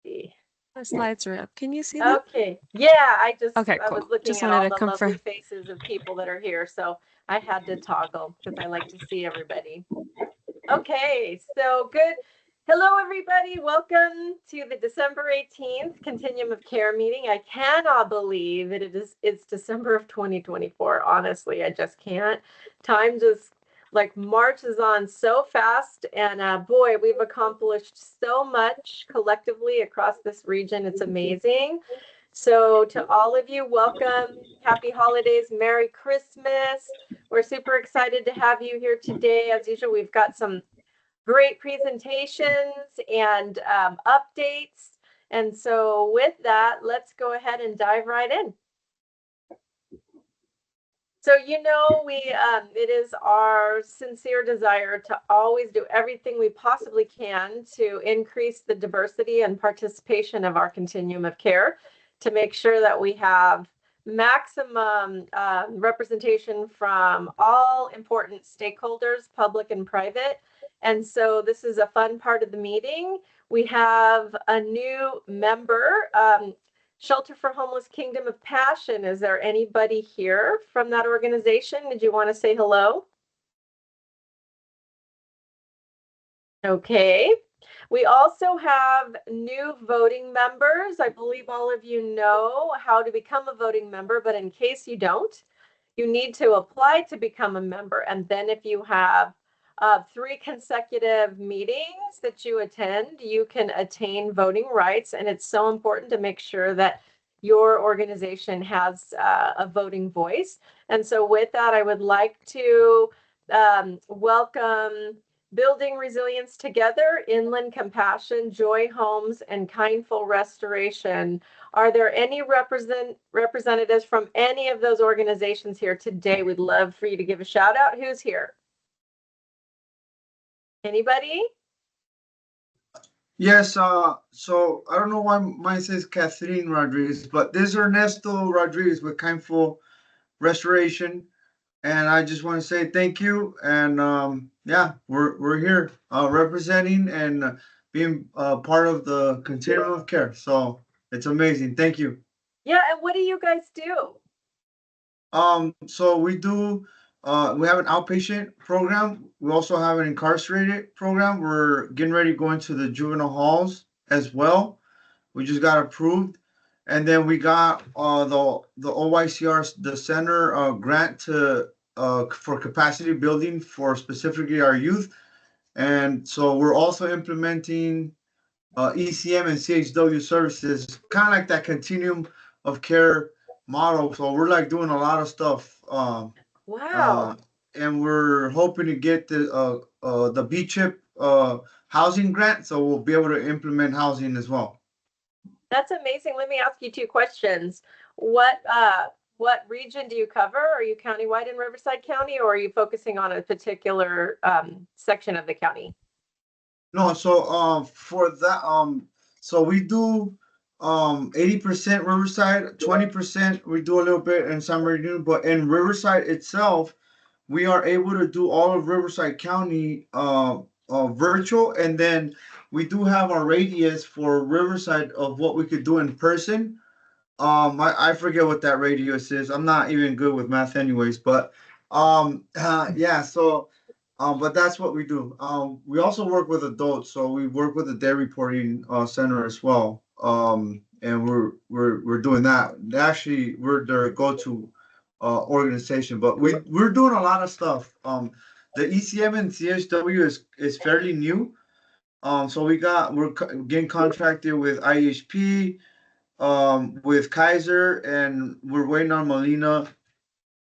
see. The slides are up. Can you see them? Okay. Yeah, Okay, I was cool. looking Just at wanted all to the lovely confirm. faces of people that are here, so I had to toggle because I like to see everybody. Okay, so good. Hello, everybody. Welcome to the December 18th Continuum of Care meeting. I cannot believe it's December of 2024. Honestly, I just can't. Time just like marches on so fast, and boy, we've accomplished so much collectively across this region. It's amazing. So to all of you, welcome. Happy holidays. Merry Christmas. We're super excited to have you here today. As usual, we've got some great presentations and updates. And so with that, let's go ahead and dive right in. So, it is our sincere desire to always do everything we possibly can to increase the diversity and participation of our continuum of care, to make sure that we have maximum representation from all important stakeholders, public and private. And so this is a fun part of the meeting. We have a new member, Shelter for Homeless Kingdom of Passion. Is there anybody here from that organization? Did you want to say hello? Okay. We also have new voting members. I believe all of you know how to become a voting member, but in case you don't, you need to apply to become a member. And then if you have 3 consecutive meetings that you attend, you can attain voting rights. And it's so important to make sure that your organization has a voting voice. And so with that, I would like to welcome Building Resilience Together, Inland Compassion, Joy Homes, and Kindful Restoration. Are there any representatives from any of those organizations here today? We'd love for you to give a shout out. Who's here? Anybody? Yes, so I don't know why mine says Catherine Rodriguez, but this is Ernesto Rodriguez with Kindful Restoration. And I just want to say thank you. And yeah, we're here representing and being part of the continuum of care. So it's amazing. Thank you. Yeah, and what do you guys do? So we have an outpatient program. We also have an incarcerated program. We're getting ready to go into the juvenile halls as well. We just got approved. And then we got the OYCR, the center grant to for capacity building for specifically our youth. And so we're also implementing ECM and CHW services, kind of like that continuum of care model. So we're like doing a lot of stuff, Wow. and we're hoping to get the B-chip housing grant, so we'll be able to implement housing as well. That's amazing. Let me ask you 2 questions. What region do you cover? Are you countywide in Riverside County, or are you focusing on a particular section of the county? No, so for that so we do 80% Riverside, 20% we do a little bit in San Bernardino, but in Riverside itself, we are able to do all of Riverside County virtual, and then we do have our radius for Riverside of what we could do in person. I forget what that radius is. I'm not even good with math anyways, but yeah, so but that's what we do. We also work with adults, so we work with the day reporting center as well. And we're doing that. Actually, we're their go-to organization, but we're doing a lot of stuff. The ECM and CHW is fairly new. So getting contracted with IHP, with Kaiser, and we're waiting on Molina.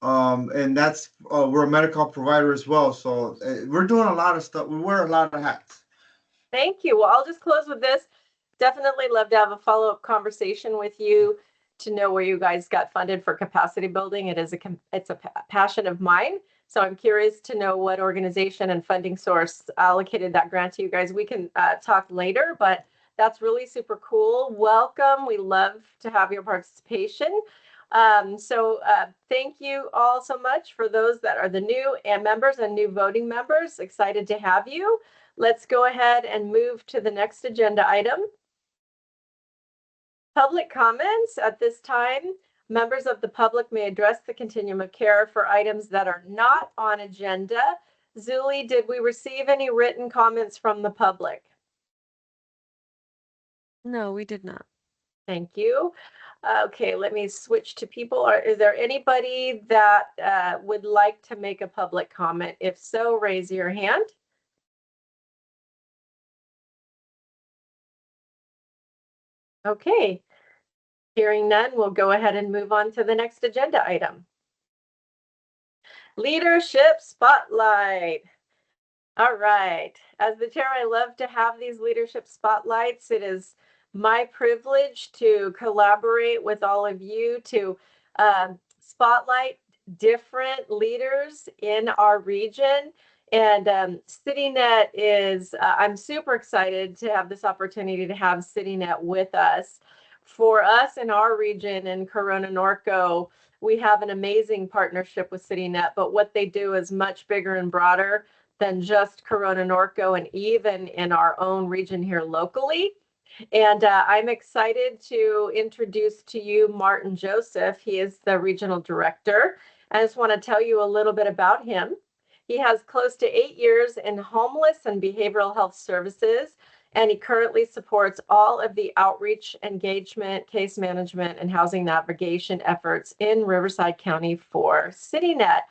And that's we're a medical provider as well. So we're doing a lot of stuff. We wear a lot of hats. Thank you. Well, I'll just close with this. Definitely love to have a follow-up conversation with you to know where you guys got funded for capacity building. It's a passion of mine. So I'm curious to know what organization and funding source allocated that grant to you guys. We can talk later, but that's really super cool. Welcome. We love to have your participation. Thank you all so much for those that are the new members and new voting members. Excited to have you. Let's go ahead and move to the next agenda item. Public comments at this time. Members of the public may address the continuum of care for items that are not on agenda. Zuli, did we receive any written comments from the public? No, we did not. Thank you. Okay, let me switch to people. Is there anybody that would like to make a public comment? If so, raise your hand. Okay, hearing none, we'll go ahead and move on to the next agenda item. Leadership Spotlight. All right. As the chair, I love to have these leadership spotlights. It is my privilege to collaborate with all of you to spotlight different leaders in our region. And CityNet is, I'm super excited to have this opportunity to have CityNet with us. For us in our region in Corona Norco, we have an amazing partnership with CityNet, but what they do is much bigger and broader than just Corona Norco and even in our own region here locally. And I'm excited to introduce to you Martin Joseph. He is the regional director. I just want to tell you a little bit about him. He has close to 8 years in homeless and behavioral health services, and he currently supports all of the outreach, engagement, case management, and housing navigation efforts in Riverside County for CityNet.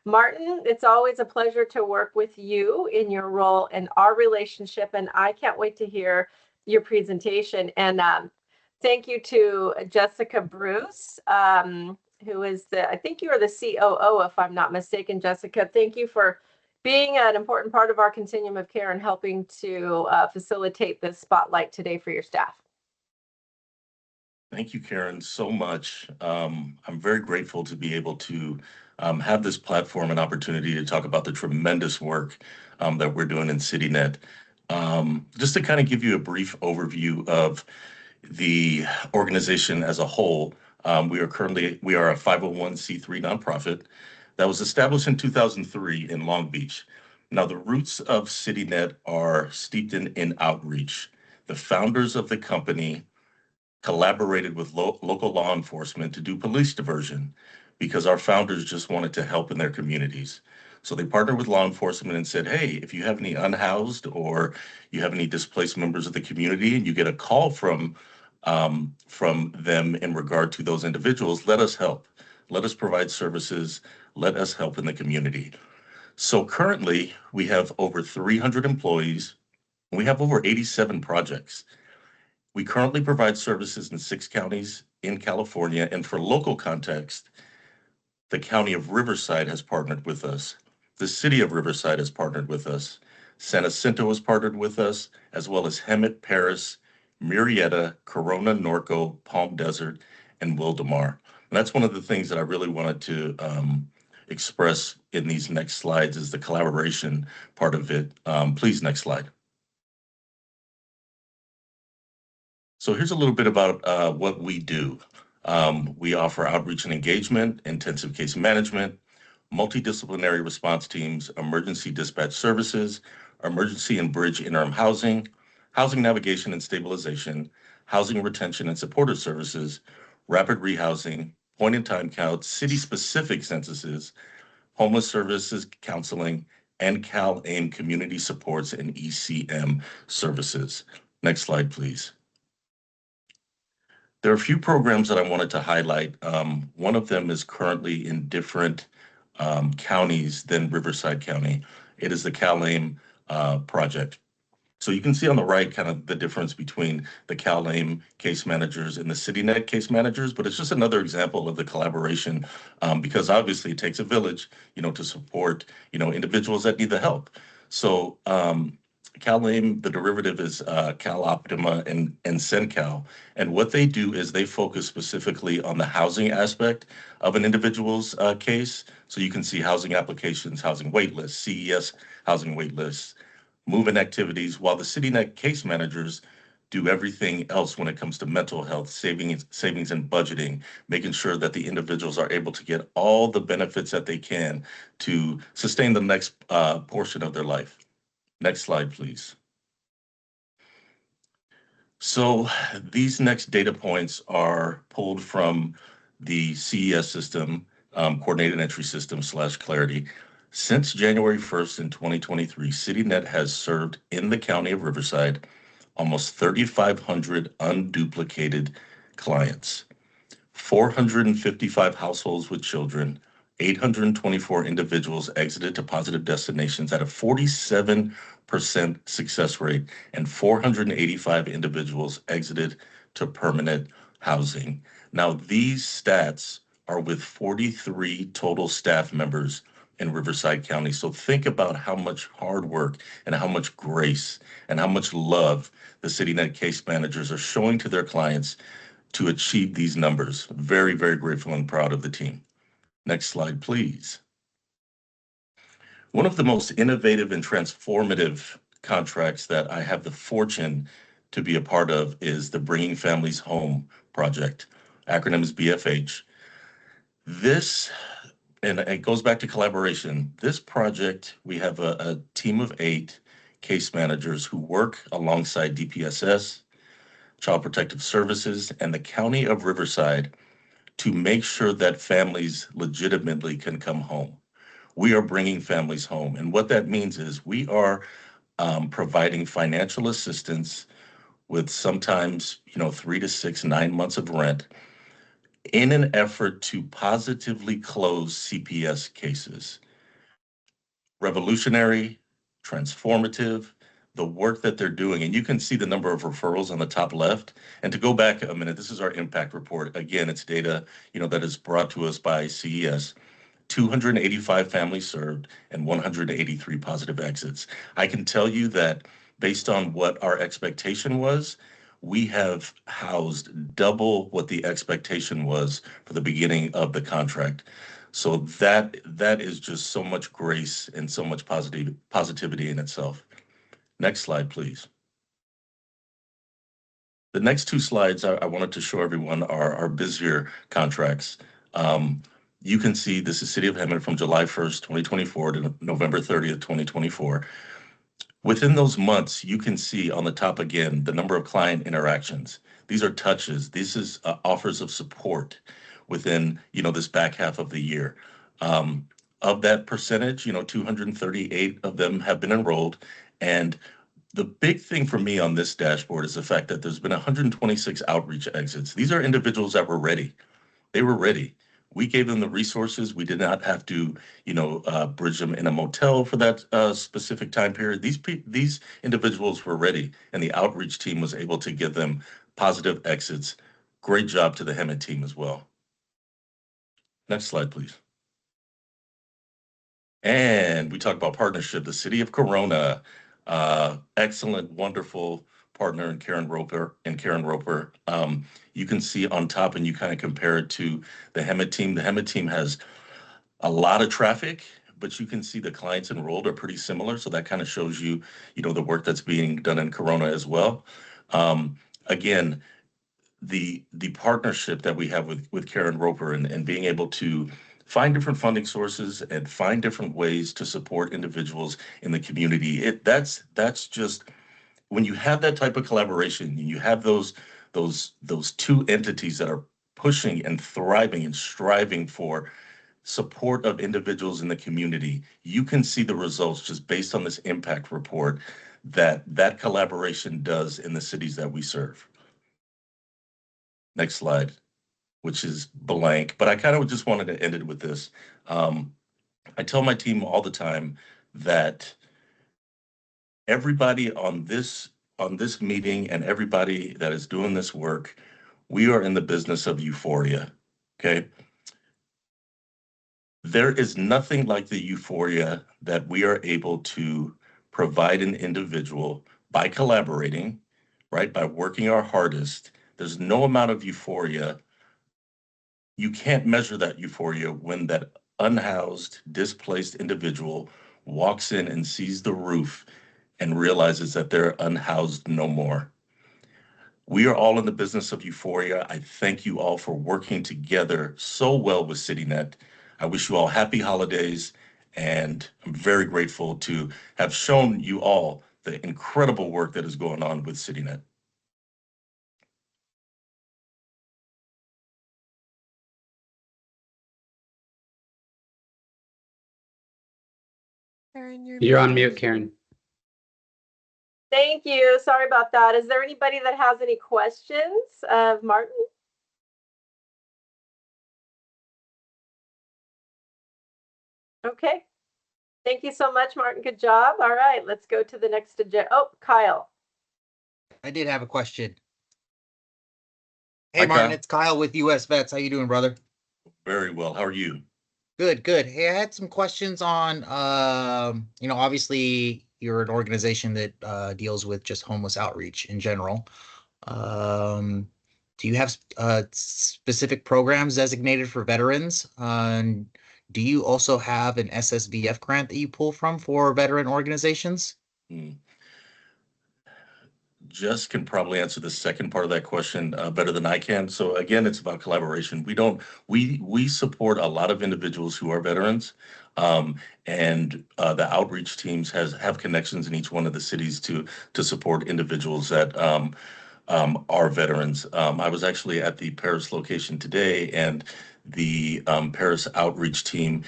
Martin, it's always a pleasure to work with you in your role in our relationship, and I can't wait to hear your presentation. And thank you to Jessica Bruce, who is I think you are the COO, if I'm not mistaken, Jessica. Thank you for being an important part of our continuum of care and helping to facilitate this spotlight today for your staff. Thank you, Karen, so much. I'm very grateful to be able to have this platform and opportunity to talk about the tremendous work that we're doing in CityNet. Just to kind of give you a brief overview of the organization as a whole, we are a 501c3 nonprofit that was established in 2003 in Long Beach. Now, the roots of CityNet are steeped in outreach. The founders of the company collaborated with local law enforcement to do police diversion because our founders just wanted to help in their communities. So they partnered with law enforcement and said, hey, if you have any unhoused or you have any displaced members of the community and you get a call from them in regard to those individuals, let us help. Let us provide services. Let us help in the community. So currently we have over 300 employees. And we have over 87 projects. We currently provide services in 6 counties in California, and for local context, the County of Riverside has partnered with us. The City of Riverside has partnered with us. San Jacinto has partnered with us, as well as Hemet, Paris, Murrieta, Corona, Norco, Palm Desert, and Wildomar. And that's one of the things that I really wanted to express in these next slides is the collaboration part of it. Please, next slide. So here's a little bit about what we do. We offer outreach and engagement, intensive case management, multidisciplinary response teams, emergency dispatch services, emergency and bridge interim housing, housing navigation and stabilization, housing retention and supportive services, rapid rehousing, point-in-time counts, city-specific censuses, homeless services counseling, and CalAIM community supports and ECM services. Next slide, please. There are a few programs that I wanted to highlight. One of them is currently in different counties than Riverside County. It is the CalAIM project. So you can see on the right kind of the difference between the CalAIM case managers and the CityNet case managers, but it's just another example of the collaboration because obviously it takes a village, to support, individuals that need the help. So CalAIM, the derivative is Cal Optima and CenCal. And what they do is they focus specifically on the housing aspect of an individual's case. So you can see housing applications, housing wait lists, CES housing wait lists, move-in activities, while the CityNet case managers do everything else when it comes to mental health, savings and budgeting, making sure that the individuals are able to get all the benefits that they can to sustain the next portion of their life. Next slide, please. So these next data points are pulled from the CES system, Coordinated Entry System / Clarity. Since January 1st in 2023, CityNet has served in the county of Riverside almost 3,500 unduplicated clients. 455 households with children, 824 individuals exited to positive destinations at a 47% success rate, and 485 individuals exited to permanent housing. Now, these stats are with 43 total staff members in Riverside County. So think about how much hard work and how much grace and how much love the CityNet case managers are showing to their clients to achieve these numbers. Very, very grateful and proud of the team. Next slide, please. One of the most innovative and transformative contracts that I have the fortune to be a part of is the Bringing Families Home project. Acronym is BFH. This, and it goes back to collaboration. This project, we have a team of 8 case managers who work alongside DPSS, Child Protective Services, and the County of Riverside to make sure that families legitimately can come home. We are bringing families home. And what that means is we are providing financial assistance with sometimes, 3 to 6, 9 months of rent in an effort to positively close CPS cases. Revolutionary, transformative, the work that they're doing. And you can see the number of referrals on the top left. And to go back a minute, this is our impact report. Again, it's data, that is brought to us by CES. 285 families served and 183 positive exits. I can tell you that based on what our expectation was, we have housed double what the expectation was for the beginning of the contract. So that is just so much grace and so much positivity in itself. Next slide, please. The next 2 slides I wanted to show everyone are our busier contracts. You can see this is City of Hammond from July 1st, 2024 to November 30th, 2024. Within those months, you can see on the top again the number of client interactions. These are touches. This is offers of support within this back half of the year. Of that percentage, 238 of them have been enrolled. And the big thing for me on this dashboard is the fact that there's been 126 outreach exits. These are individuals that were ready. They were ready. We gave them the resources. We did not have to, bridge them in a motel for that specific time period. These individuals were ready, and the outreach team was able to give them positive exits. Great job to the Hammond team as well. Next slide, please. And we talk about partnership. The City of Corona, excellent, wonderful partner in Karen Roper. You can see on top, and you kind of compare it to the Hammond team. The Hammond team has a lot of traffic, but you can see the clients enrolled are pretty similar. So that kind of shows you, the work that's being done in Corona as well. Again, the partnership that we have with Karen Roper and being able to find different funding sources and find different ways to support individuals in the community. That's just when you have that type of collaboration and you have those 2 entities that are pushing and thriving and striving for support of individuals in the community, you can see the results just based on this impact report that collaboration does in the cities that we serve. Next slide, which is blank, but I kind of just wanted to end it with this. I tell my team all the time that everybody on this meeting and everybody that is doing this work, we are in the business of euphoria. Okay. There is nothing like the euphoria that we are able to provide an individual by collaborating, right? By working our hardest. There's no amount of euphoria. You can't measure that euphoria when that unhoused, displaced individual walks in and sees the roof and realizes that they're unhoused no more. We are all in the business of euphoria. I thank you all for working together so well with CityNet. I wish you all happy holidays, and I'm very grateful to have shown you all the incredible work that is going on with CityNet. Karen, You're on muted. mute, Karen. Thank you. Sorry about that. Is there anybody that has any questions of Martin? Okay. Thank you so much, Martin. Good job. All right, let's go to the next agenda. Oh, Kyle. I did have a question. Hey, Hi, Martin, Kyle. it's Kyle with US Vets. How you doing, brother? Very well. How are you? Good, good. Hey, I had some questions on, obviously you're an organization that deals with just homeless outreach in general. Do you have specific programs designated for veterans? Do you also have an SSVF grant that you pull from for veteran organizations? Hmm. Jess can probably answer the second part of that question better than I can. So again, it's about collaboration. We support a lot of individuals who are veterans, and the outreach teams have connections in each one of the cities to support individuals that are veterans. I was actually at the Paris location today, and the Paris outreach team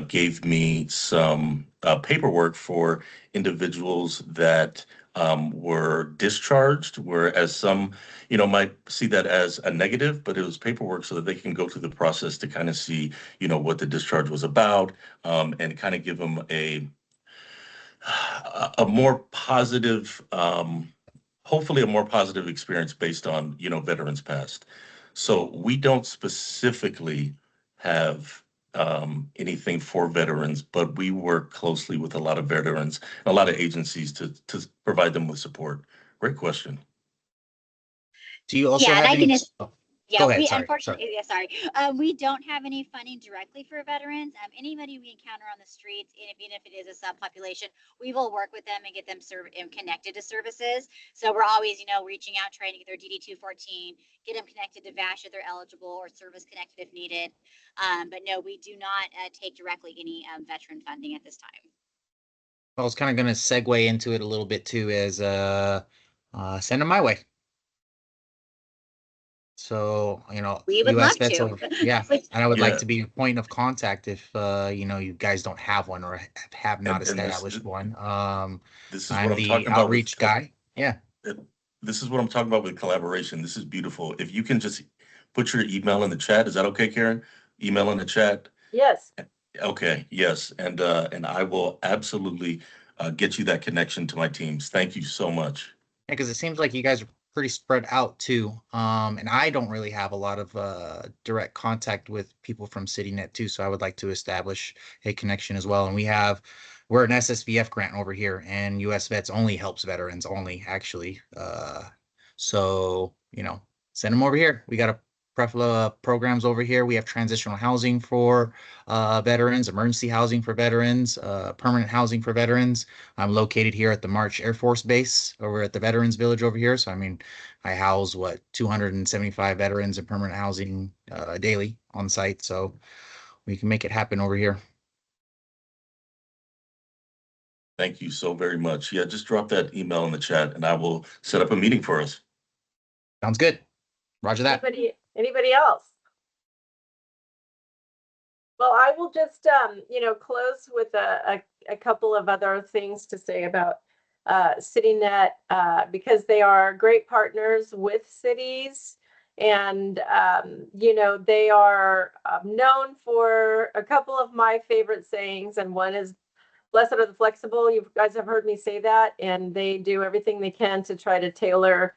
gave me some paperwork for individuals that were discharged, whereas some, might see that as a negative, but it was paperwork so that they can go through the process to kind of see, what the discharge was about, and kind of give them a more positive, hopefully a more positive experience based on, veterans past. So we don't specifically have anything for veterans, but we work closely with a lot of veterans, a lot of agencies to provide them with support. Great question. Do you also Yeah, and have I any? can just Yeah, Go ahead. we Sorry. unfortunately, yeah, sorry, we don't have any funding directly for veterans. Anybody we encounter on the streets, even if it is a subpopulation, we will work with them and get them connected to services. So we're always, reaching out, trying to get their DD 214, get them connected to VASH if they're eligible, or service connected if needed. But no, we do not take directly any veteran funding at this time. I was kind of going to segue into it a little bit too, as send them my way. So, We would US love Vets, to. yeah, and I would like Yeah. to be a point of contact if, you guys don't have one or have not And established one. this is what I'm I'm the talking about outreach guy. Yeah. This is what I'm talking about with collaboration. This is beautiful. If you can just put your email in the chat, is that okay, Karen? Email in the chat. Yes. Okay, yes, and I will absolutely get you that connection to my teams. Thank you so much. Yeah, because it seems like you guys are pretty spread out too. And I don't really have a lot of direct contact with people from CityNet too. So I would like to establish a connection as well. And we're an SSVF grant over here, and US Vets only helps veterans only, actually. So, send them over here. We got a programs over here. We have transitional housing for veterans, emergency housing for veterans, permanent housing for veterans. I'm located here at the March Air Force Base over at the Veterans Village over here. So, I house 275 veterans in permanent housing daily on site. So we can make it happen over here. Thank you so very much. Yeah, just drop that email in the chat and I will set up a meeting for us. Sounds good. Roger that. Anybody else? Well, I will just, close with a couple of other things to say about CityNet, because they are great partners with cities, and they are known for a couple of my favorite sayings, and one is "Blessed are the flexible." You guys have heard me say that, and they do everything they can to try to tailor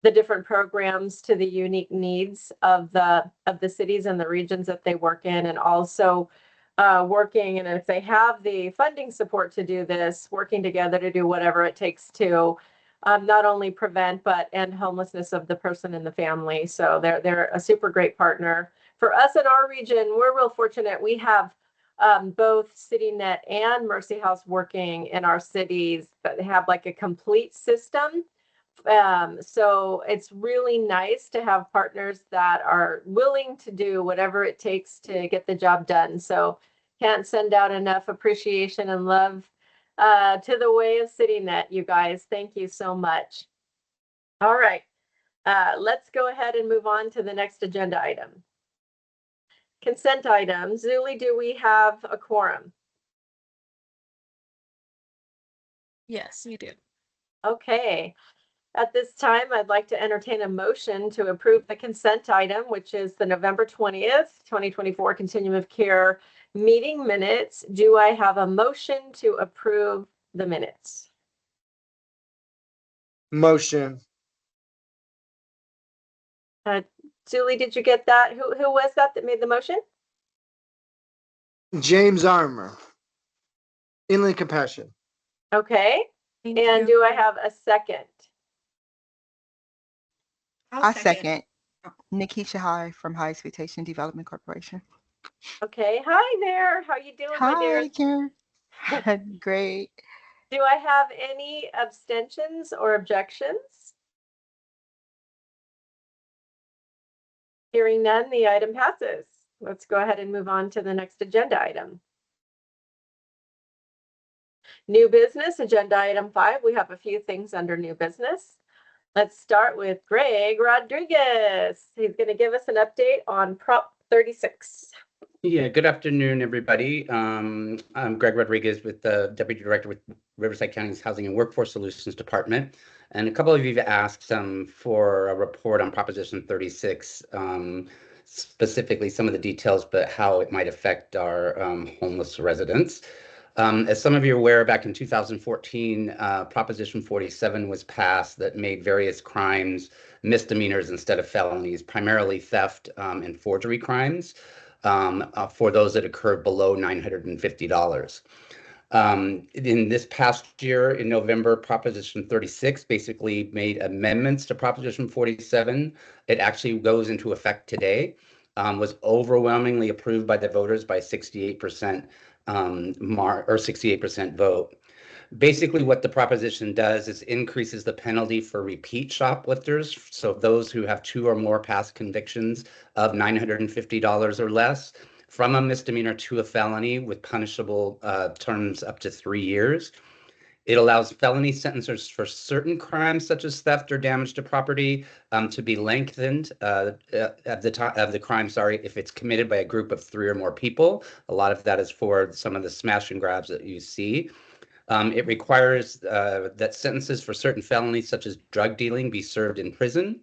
the different programs to the unique needs of the cities and the regions that they work in, and also working, and if they have the funding support to do this, working together to do whatever it takes to not only prevent but end homelessness of the person and the family. So they're a super great partner for us in our region. We're real fortunate. We have both CityNet and Mercy House working in our cities, but they have like a complete system. So it's really nice to have partners that are willing to do whatever it takes to get the job done. So can't send out enough appreciation and love to the way of CityNet, you guys. Thank you so much. All right, let's go ahead and move on to the next agenda item. Consent items. Zuli, do we have a quorum? Yes, you do. Okay. At this time, I'd like to entertain a motion to approve the consent item, which is the November 20th, 2024 Continuum of Care meeting minutes. Do I have a motion to approve the minutes? Motion. Julie, did you get that? Who was that made the motion? James Armour. Inland Compassion. Okay. Thank And you. do I have a second? I second. Nikki Shahai from High Expectation Development Corporation. Okay. Hi there. How you doing, my dear? Hi, Karen. Great. Do I have any abstentions or objections? Hearing none, the item passes. Let's go ahead and move on to the next agenda item. New business, agenda item 5. We have a few things under new business. Let's start with Greg Rodriguez. He's going to give us an update on Prop 36. Yeah, good afternoon, everybody. I'm Greg Rodriguez with the Deputy Director with Riverside County's Housing and Workforce Solutions Department. And a couple of you have asked for a report on Proposition 36, specifically some of the details, but how it might affect our homeless residents. As some of you are aware, back in 2014, Proposition 47 was passed that made various crimes misdemeanors instead of felonies, primarily theft and forgery crimes. For those that occurred below $950. In this past year, in November, Proposition 36 basically made amendments to Proposition 47. It actually goes into effect today, was overwhelmingly approved by the voters by 68% 68% vote. Basically, what the proposition does is increases the penalty for repeat shoplifters. So those who have 2 or more past convictions of $950 or less, from a misdemeanor to a felony with punishable terms up to 3 years. It allows felony sentences for certain crimes, such as theft or damage to property, to be lengthened of the crime, if it's committed by a group of 3 or more people. A lot of that is for some of the smash and grabs that you see. It requires that sentences for certain felonies, such as drug dealing, be served in prison.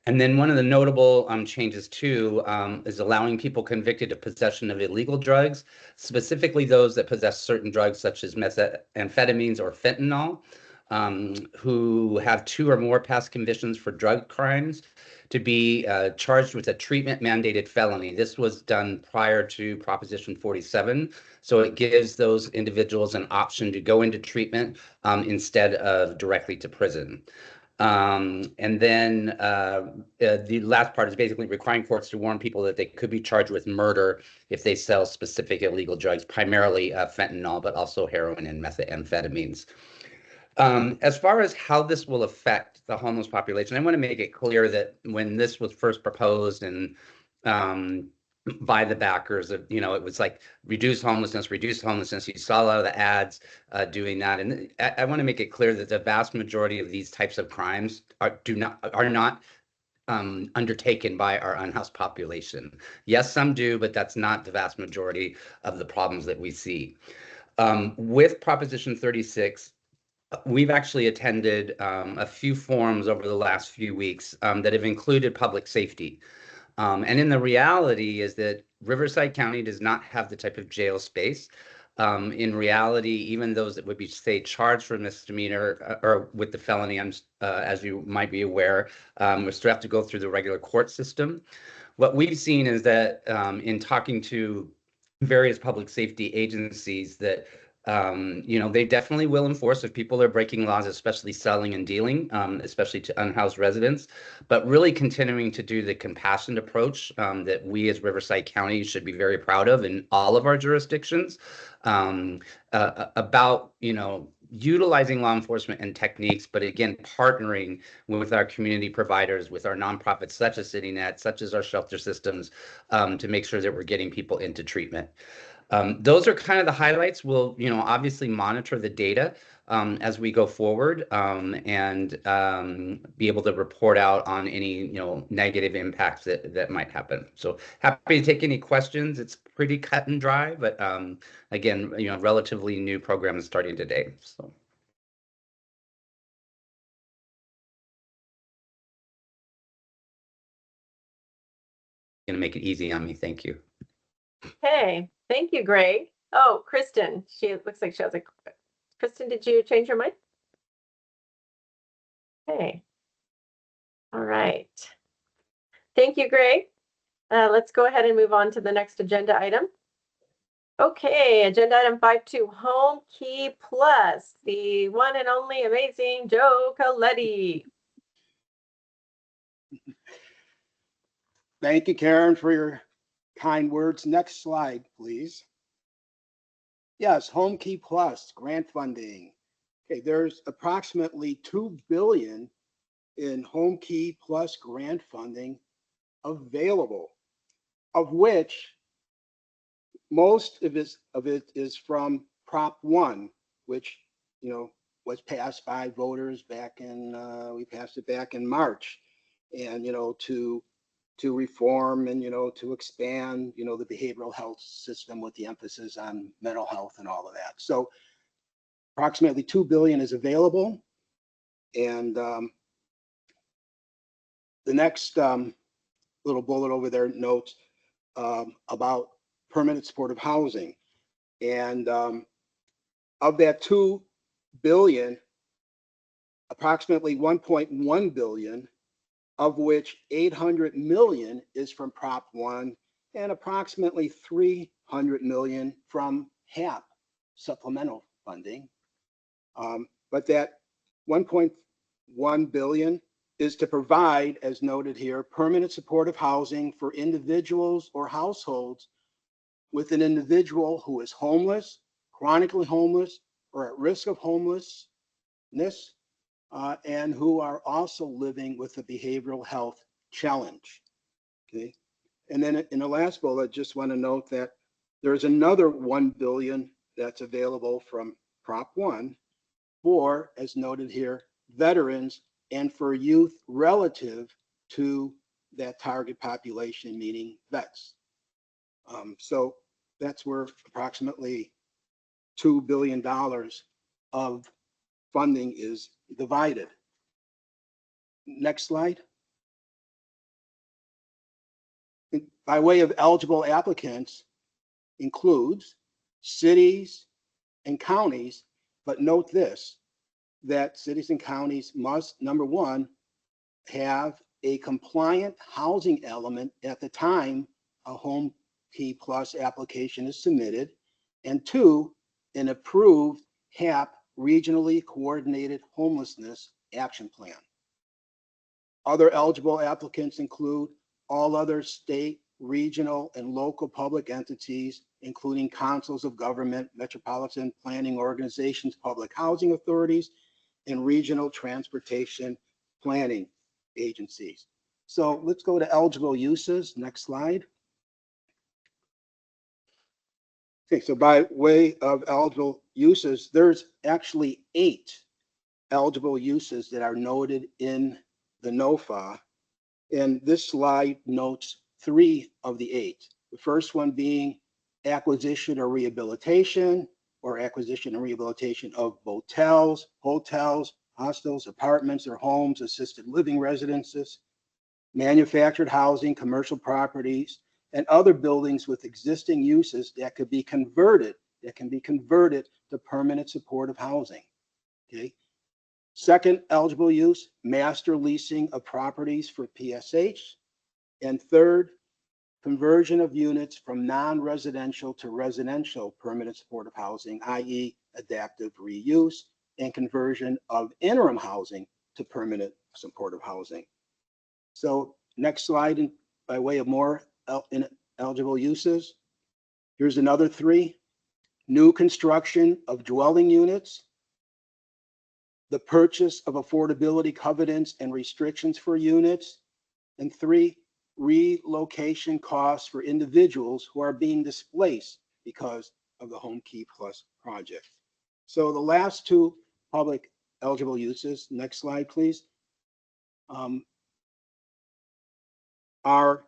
And then one of the notable changes too is allowing people convicted of possession of illegal drugs, specifically those that possess certain drugs such as methamphetamines or fentanyl, who have 2 or more past convictions for drug crimes, to be charged with a treatment mandated felony. This was done prior to Proposition 47. So it gives those individuals an option to go into treatment instead of directly to prison. And then the last part is basically requiring courts to warn people that they could be charged with murder if they sell specific illegal drugs, primarily fentanyl, but also heroin and methamphetamines. As far as how this will affect the homeless population, I want to make it clear that when this was first proposed and by the backers, it was like reduce homelessness. You saw a lot of the ads doing that, and I want to make it clear that the vast majority of these types of crimes are not undertaken by our unhoused population. Yes, some do, but that's not the vast majority of the problems that we see. With Proposition 36, we've actually attended a few forums over the last few weeks that have included public safety. And in the reality is that Riverside County does not have the type of jail space. In reality, even those that would be, say, charged for misdemeanor or with the felony, as you might be aware, we still have to go through the regular court system. What we've seen is that in talking to various public safety agencies that they definitely will enforce if people are breaking laws, especially selling and dealing, especially to unhoused residents, but really continuing to do the compassionate approach that we as Riverside County should be very proud of in all of our jurisdictions about, utilizing law enforcement and techniques, but again, partnering with our community providers, with our nonprofits such as CityNet, such as our shelter systems, to make sure that we're getting people into treatment. Those are kind of the highlights. We'll, obviously monitor the data as we go forward and be able to report out on any, negative impacts that might happen. So happy to take any questions. It's pretty cut and dry, but again, relatively new program is starting today. So. Gonna make it easy on me. Thank you. Okay, thank you, Greg. Oh, Kristen, she looks like she has a. Kristen, did you change your mind? Okay. All right. Thank you, Greg. Let's go ahead and move on to the next agenda item. Okay, agenda item 5.2, Home Key Plus, the one and only amazing Joe Coletti. Thank you, Karen, for your kind words. Next slide, please. Yes, Home Key Plus grant funding. Okay, there's approximately $2 billion in Home Key Plus grant funding available, of which most of it is from Prop 1, which was passed by voters back in we passed it back in March, and to reform and to expand the behavioral health system with the emphasis on mental health and all of that. So approximately $2 billion is available, and the next little bullet over there notes about permanent supportive housing, and of that $2 billion, approximately $1.1 billion, of which $800 million is from Prop 1 and approximately $300 million from HAP supplemental funding. But that $1.1 billion is to provide, as noted here, permanent supportive housing for individuals or households with an individual who is homeless, chronically homeless, or at risk of homelessness, and who are also living with a behavioral health challenge. Okay, and then in the last bullet, I just want to note that there's another $1 billion that's available from Prop 1 for, as noted here, veterans and for youth relative to that target population, meaning vets. So that's where approximately $2 billion of funding is divided. Next slide. By way of eligible applicants includes cities and counties, but note this, that cities and counties must, number one, have a compliant housing element at the time a Home Key Plus application is submitted, and two, an approved HAP regionally coordinated homelessness action plan. Other eligible applicants include all other state, regional, and local public entities, including councils of government, metropolitan planning organizations, public housing authorities, and regional transportation planning agencies. So let's go to eligible uses. Next slide. Okay, so by way of eligible uses, there's actually 8 eligible uses that are noted in the NOFA. And this slide notes 3 of the 8. The first one being acquisition or rehabilitation of motels, hotels, hostels, apartments, or homes, assisted living residences, manufactured housing, commercial properties, and other buildings with existing uses that could be converted, to permanent supportive housing. Okay. Second eligible use, master leasing of properties for PSH. And third, conversion of units from non-residential to residential permanent supportive housing, i.e. adaptive reuse, and conversion of interim housing to permanent supportive housing. So next slide, by way of more eligible uses, here's another 3. New construction of dwelling units, the purchase of affordability covenants and restrictions for units, and 3, relocation costs for individuals who are being displaced because of the Home Key Plus project. So the last 2 public eligible uses, next slide, please, are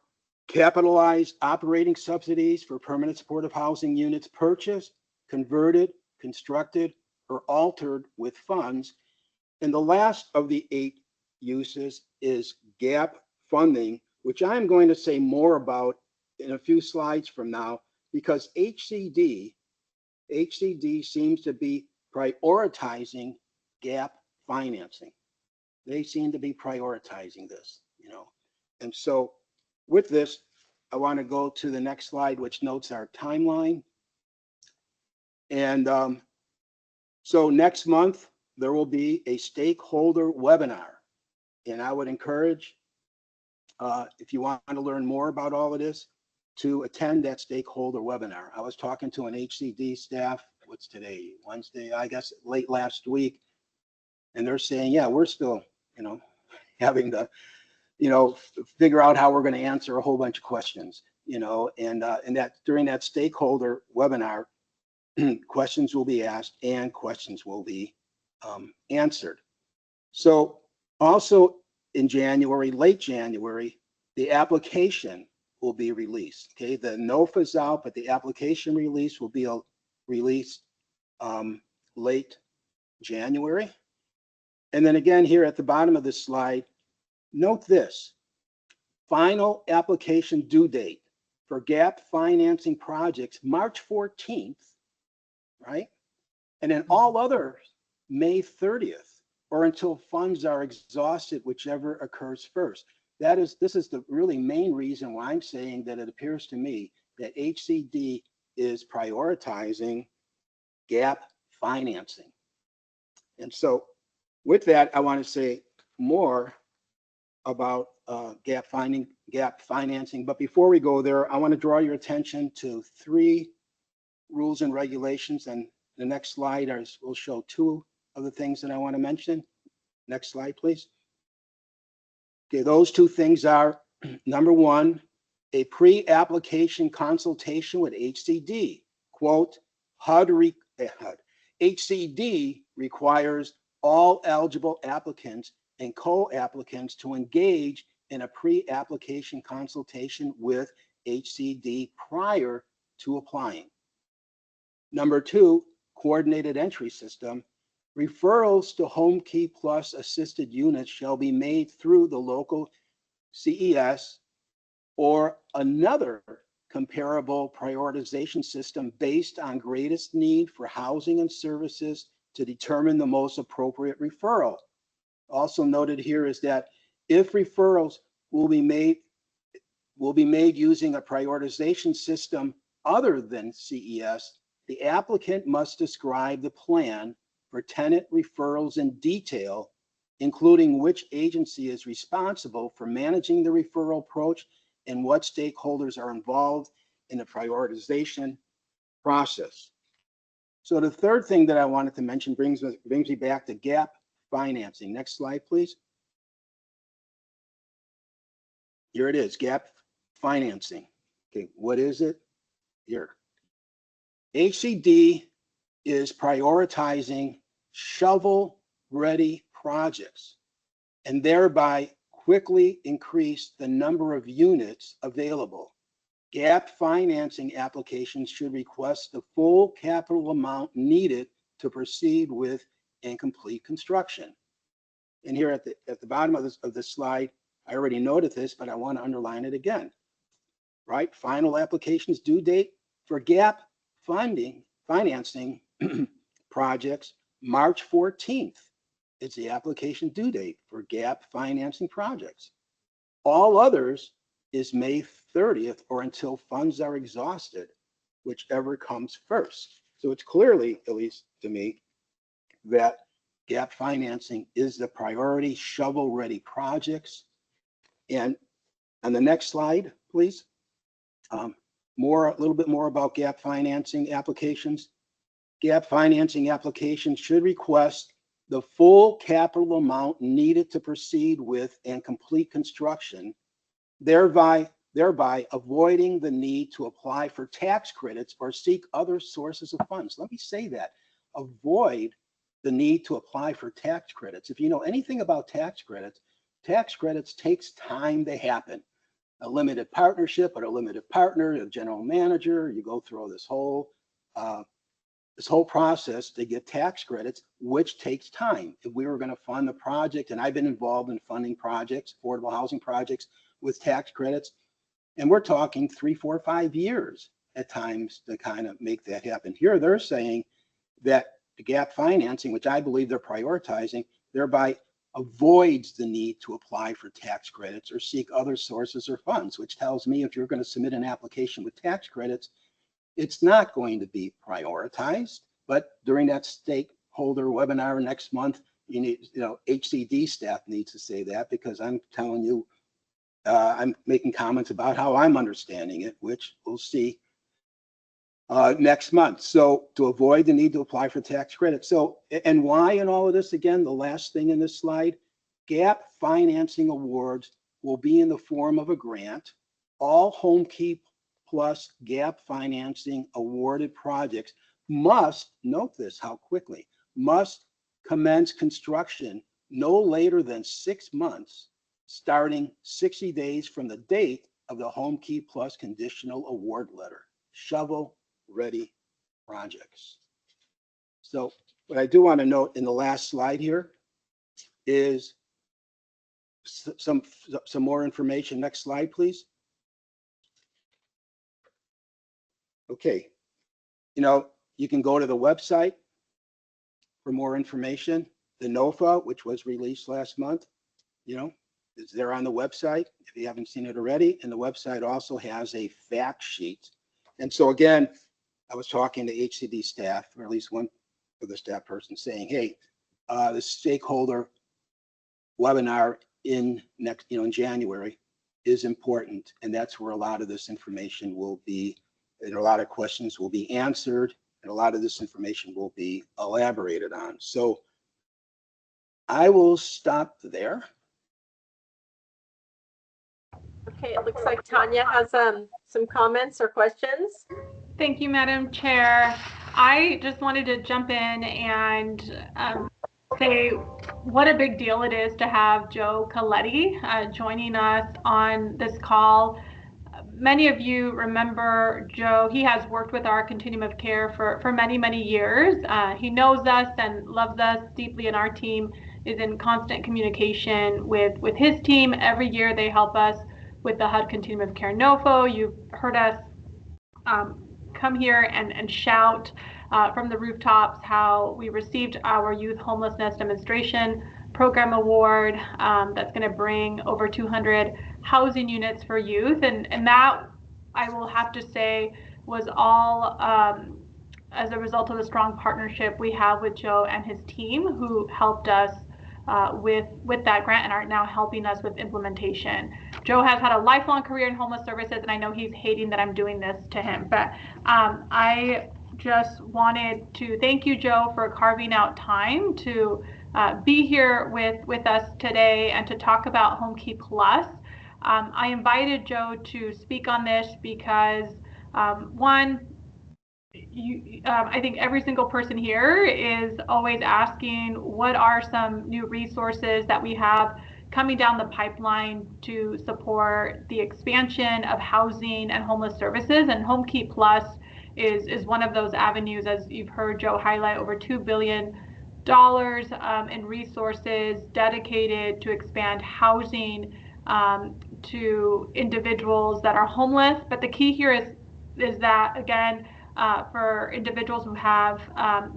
capitalized operating subsidies for permanent supportive housing units purchased, converted, constructed, or altered with funds. And the last of the 8 uses is gap funding which I'm going to say more about in a few slides from now, because HCD seems to be prioritizing gap financing. They seem to be prioritizing this, you know. And so with this, I want to go to the next slide, which notes our timeline. And so next month, there will be a stakeholder webinar. And I would encourage, if you want to learn more about all of this, to attend that stakeholder webinar. I was talking to an HCD staff, what's today, Wednesday, I guess, late last week. And they're saying, yeah, we're still, you know, having to, you know, figure out how we're going to answer a whole bunch of questions, you know, and that during that stakeholder webinar, questions will be asked and questions will be answered. So also in January, late January, the application will be released. Okay, the NOFA's out, but the application release will be released late January. And then again, here at the bottom of this slide, note this: final application due date for gap financing projects, March 14th, right? And then all others, May 30th, or until funds are exhausted, whichever occurs first. This is the really main reason why I'm saying that it appears to me that HCD is prioritizing gap financing. And so with that, I want to say more about gap financing. But before we go there, I want to draw your attention to 3 rules and regulations. And the next slide will show 2 of the things that I want to mention. Next slide, please. Okay, those 2 things are, number 1, a pre-application consultation with HCD. Quote, HCD requires all eligible applicants and co-applicants to engage in a pre-application consultation with HCD prior to applying. Number 2, coordinated entry system. Referrals to Home Key Plus assisted units shall be made through the local CES or another comparable prioritization system based on greatest need for housing and services to determine the most appropriate referral. Also noted here is that if referrals will be made using a prioritization system other than CES, the applicant must describe the plan for tenant referrals in detail, including which agency is responsible for managing the referral approach and what stakeholders are involved in the prioritization process. So the third thing that I wanted to mention brings me back to gap financing. Next slide, please. Here it is, gap financing. Okay, what is it? Here. HCD is prioritizing shovel-ready projects and thereby quickly increase the number of units available. Gap financing applications should request the full capital amount needed to proceed with and complete construction. And here at the bottom of this slide, I already noted this, but I want to underline it again. Right? Final applications due date for gap financing projects, March 14th. It's the application due date for gap financing projects. All others is May 30th or until funds are exhausted, whichever comes first. So it's clearly, at least to me, that gap financing is the priority shovel-ready projects. And on the next slide, please, a little bit more about gap financing applications. Gap financing applications should request the full capital amount needed to proceed with and complete construction, thereby avoiding the need to apply for tax credits or seek other sources of funds. Let me say that. Avoid the need to apply for tax credits. If you know anything about tax credits takes time to happen. A limited partnership or a limited partner, a general manager, you go through this whole process to get tax credits, which takes time. If we were going to fund the project, and I've been involved in funding projects, affordable housing projects, with tax credits. And we're talking 3, 4, 5 years at times to kind of make that happen. Here they're saying that the gap financing, which I believe they're prioritizing, thereby avoids the need to apply for tax credits or seek other sources or funds, which tells me if you're going to submit an application with tax credits, it's not going to be prioritized. But during that stakeholder webinar next month, you need, HCD staff needs to say that, because I'm telling you, I'm making comments about how I'm understanding it, which we'll see next month. So to avoid the need to apply for tax credit. So, and why in all of this, again, the last thing in this slide, gap financing awards will be in the form of a grant. All HomeKey Plus gap financing awarded projects must, note this, how quickly, must commence construction no later than 6 months, starting 60 days from the date of the HomeKey Plus conditional award letter. Shovel ready projects. So what I do want to note in the last slide here is some more information. Next slide, please. Okay, you can go to the website for more information. The NOFA, which was released last month, is there on the website if you haven't seen it already. And the website also has a fact sheet. And so again, I was talking to HCD staff, or at least one of the staff person, saying, hey, the stakeholder webinar in January is important. And that's where a lot of this information will be, and a lot of questions will be answered, and a lot of this information will be elaborated on. So I will stop there. Okay, it looks like Tanya has some comments or questions. Thank you, Madam Chair. I just wanted to jump in and say what a big deal it is to have Joe Coletti joining us on this call. Many of you remember Joe. He has worked with our Continuum of Care for many, many years. He knows us and loves us deeply, and our team is in constant communication with his team. Every year they help us with the HUD Continuum of Care NOFO. You've heard us come here and shout from the rooftops how we received our Youth Homelessness Demonstration Program Award that's going to bring over 200 housing units for youth. And that, I will have to say, was all as a result of the strong partnership we have with Joe and his team, who helped us with that grant and are now helping us with implementation. Joe has had a lifelong career in homeless services, and I know he's hating that I'm doing this to him, but I just wanted to thank you, Joe, for carving out time to be here with us today and to talk about HomeKey Plus. I invited Joe to speak on this because one, I think every single person here is always asking what are some new resources that we have coming down the pipeline to support the expansion of housing and homeless services, and HomeKey Plus is one of those avenues. As you've heard Joe highlight, over $2 billion in resources dedicated to expand housing to individuals that are homeless. But the key here is that, again, for individuals who have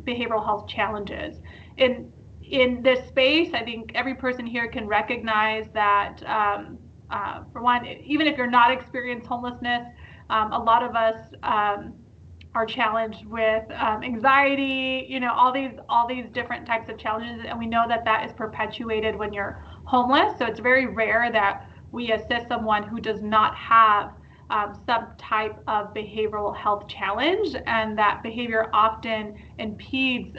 behavioral health challenges. In this space, I think every person here can recognize that, for one, even if you're not experiencing homelessness, a lot of us are challenged with anxiety, all these different types of challenges, and we know that is perpetuated when you're homeless. So it's very rare that we assist someone who does not have some type of behavioral health challenge, and that behavior often impedes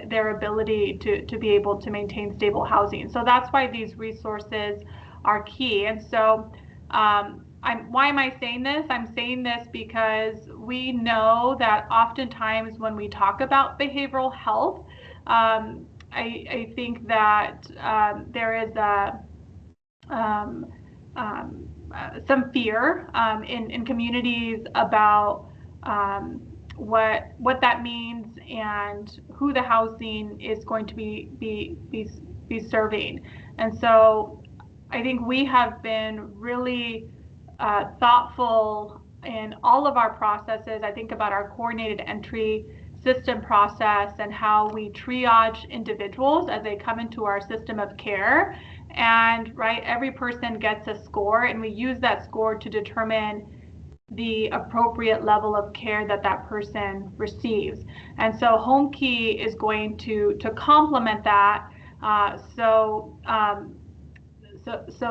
their ability to be able to maintain stable housing. So that's why these resources are key. And so why am I saying this? I'm saying this because we know that oftentimes when we talk about behavioral health, I think that there is some fear in communities about what that means and who the housing is going to be serving. And so I think we have been really thoughtful in all of our processes. I think about our coordinated entry system process and how we triage individuals as they come into our system of care. And right, every person gets a score, and we use that score to determine the appropriate level of care that that person receives. And so Home Key is going to complement that. So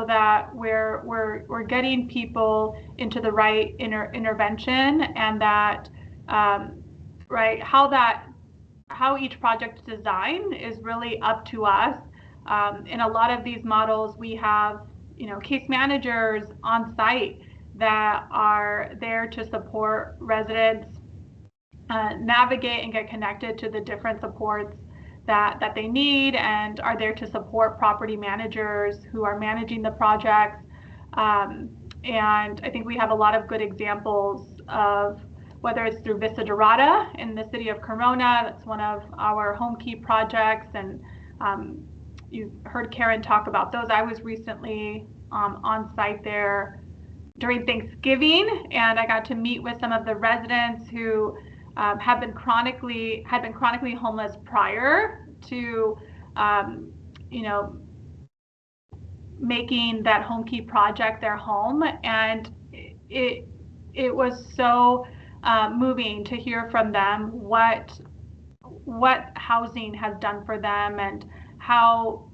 that we're getting people into the right intervention, and that right, how each project is designed is really up to us. In a lot of these models, we have case managers on site that are there to support residents navigate and get connected to the different supports that they need, and are there to support property managers who are managing the projects. And I think we have a lot of good examples of, whether it's through Vista Dorada in the city of Corona, that's one of our Home Key projects, and you heard Karen talk about those. I was recently on site there during Thanksgiving, and I got to meet with some of the residents who had been chronically homeless prior to making that Home Key project their home. And it was so moving to hear from them what housing has done for them, and how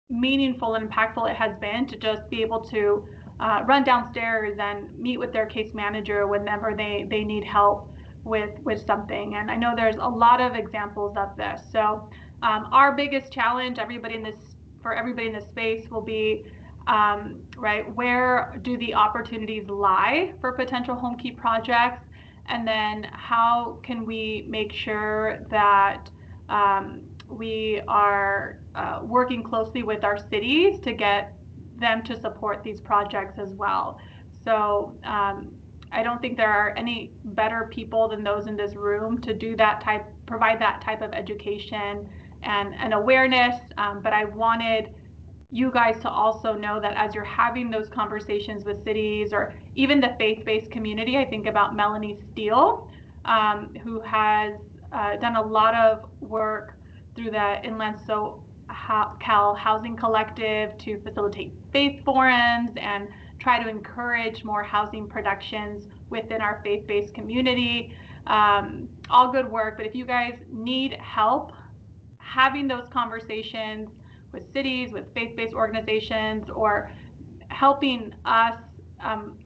meaningful and impactful it has been to just be able to run downstairs and meet with their case manager whenever they need help with something. And I know there's a lot of examples of this. So our biggest challenge, for everybody in this space, will be right, where do the opportunities lie for potential Home Key projects, and then how can we make sure that we are working closely with our cities to get them to support these projects as well. So I don't think there are any better people than those in this room to provide that type of education and awareness. But I wanted you guys to also know that as you're having those conversations with cities, or even the faith-based community, I think about Melanie Steele, who has done a lot of work through the Inland Cal Housing Collective to facilitate faith forums and try to encourage more housing productions within our faith-based community. All good work, but if you guys need help having those conversations with cities, with faith-based organizations, or helping us,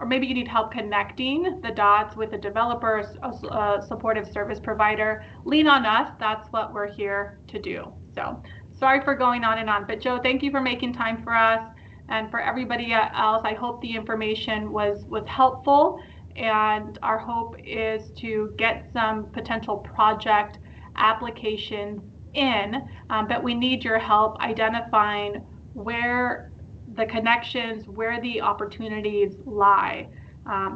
or maybe you need help connecting the dots with a developer, a supportive service provider, lean on us. That's what we're here to do. So sorry for going on and on, but Joe, thank you for making time for us. And for everybody else, I hope the information was helpful, and our hope is to get some potential project applications in, but we need your help identifying where the connections, where the opportunities lie.